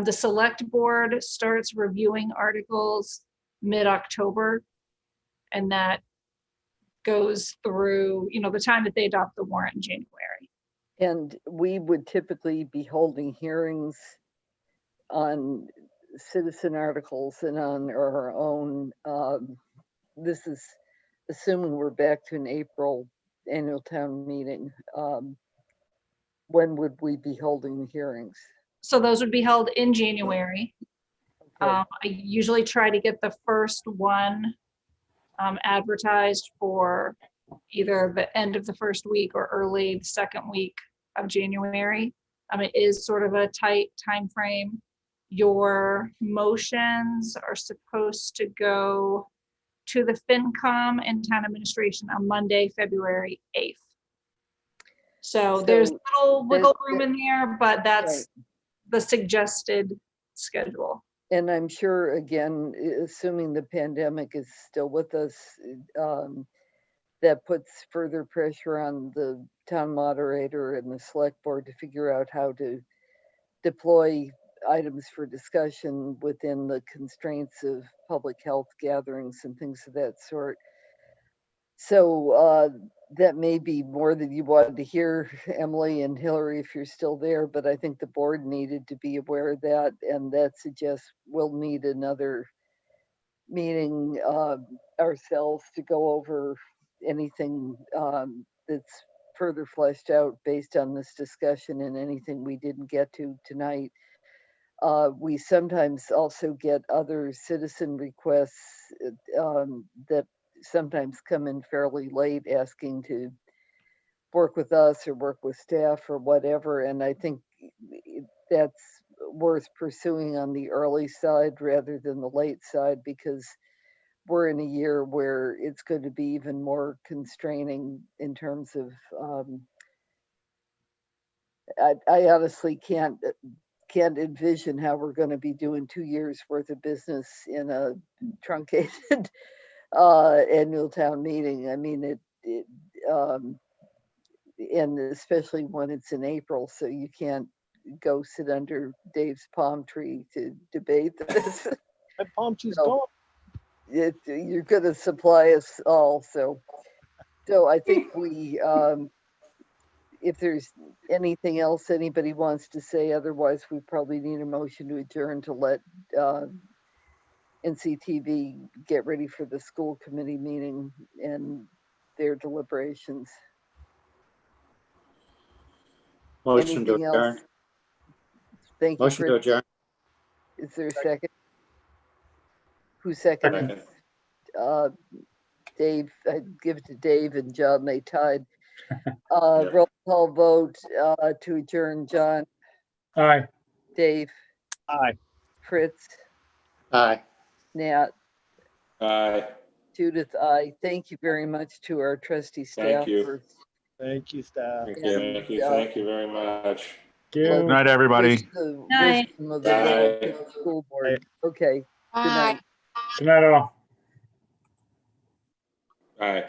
The select board starts reviewing articles mid-October, and that goes through, the time that they adopt the warrant in January. And we would typically be holding hearings on citizen articles and on our own. This is assuming we're back to an April annual town meeting. When would we be holding hearings? So those would be held in January. Okay. I usually try to get the first one advertised for either the end of the first week or early the second week of January. It is sort of a tight time frame. Your motions are supposed to go to the FinCom and Town Administration on Monday, February 8th. So there's a little wiggle room in there, but that's the suggested schedule. And I'm sure, again, assuming the pandemic is still with us, that puts further pressure on the town moderator and the select board to figure out how to deploy items for discussion within the constraints of public health gatherings and things of that sort. So that may be more than you wanted to hear, Emily and Hillary, if you're still there, but I think the board needed to be aware of that, and that suggests we'll need another meeting ourselves to go over anything that's further fleshed out based on this discussion and anything we didn't get to tonight. We sometimes also get other citizen requests that sometimes come in fairly late asking to work with us or work with staff or whatever. And I think that's worth pursuing on the early side rather than the late side, because we're in a year where it's going to be even more constraining in terms of, I honestly can't envision how we're going to be doing 2 years worth of business in a truncated annual town meeting. I mean, and especially when it's in April, so you can't go sit under Dave's palm tree to debate this. My palm tree's So, gone. you're going to supply us all. So I think we, if there's anything else anybody wants to say, otherwise we probably need a motion to adjourn to let NCTV get ready for the school committee meeting and their deliberations. Motion to Anything else? adjourn. Thank you. Motion to Chris. adjourn. Is there a second? Who seconded? Dave, I'd give it to Dave and John, they tied. Roll call vote to adjourn. John, Aye. Dave, Aye. Fritz, Aye. Nat, Aye. Judith, I thank you very much to our trustee staff. Thank you. For Thank you, staff. Thank you very much. Good Night, everybody. the Night. wisdom of the Bye. local school board. Okay. Good Bye. night. night all. Aye.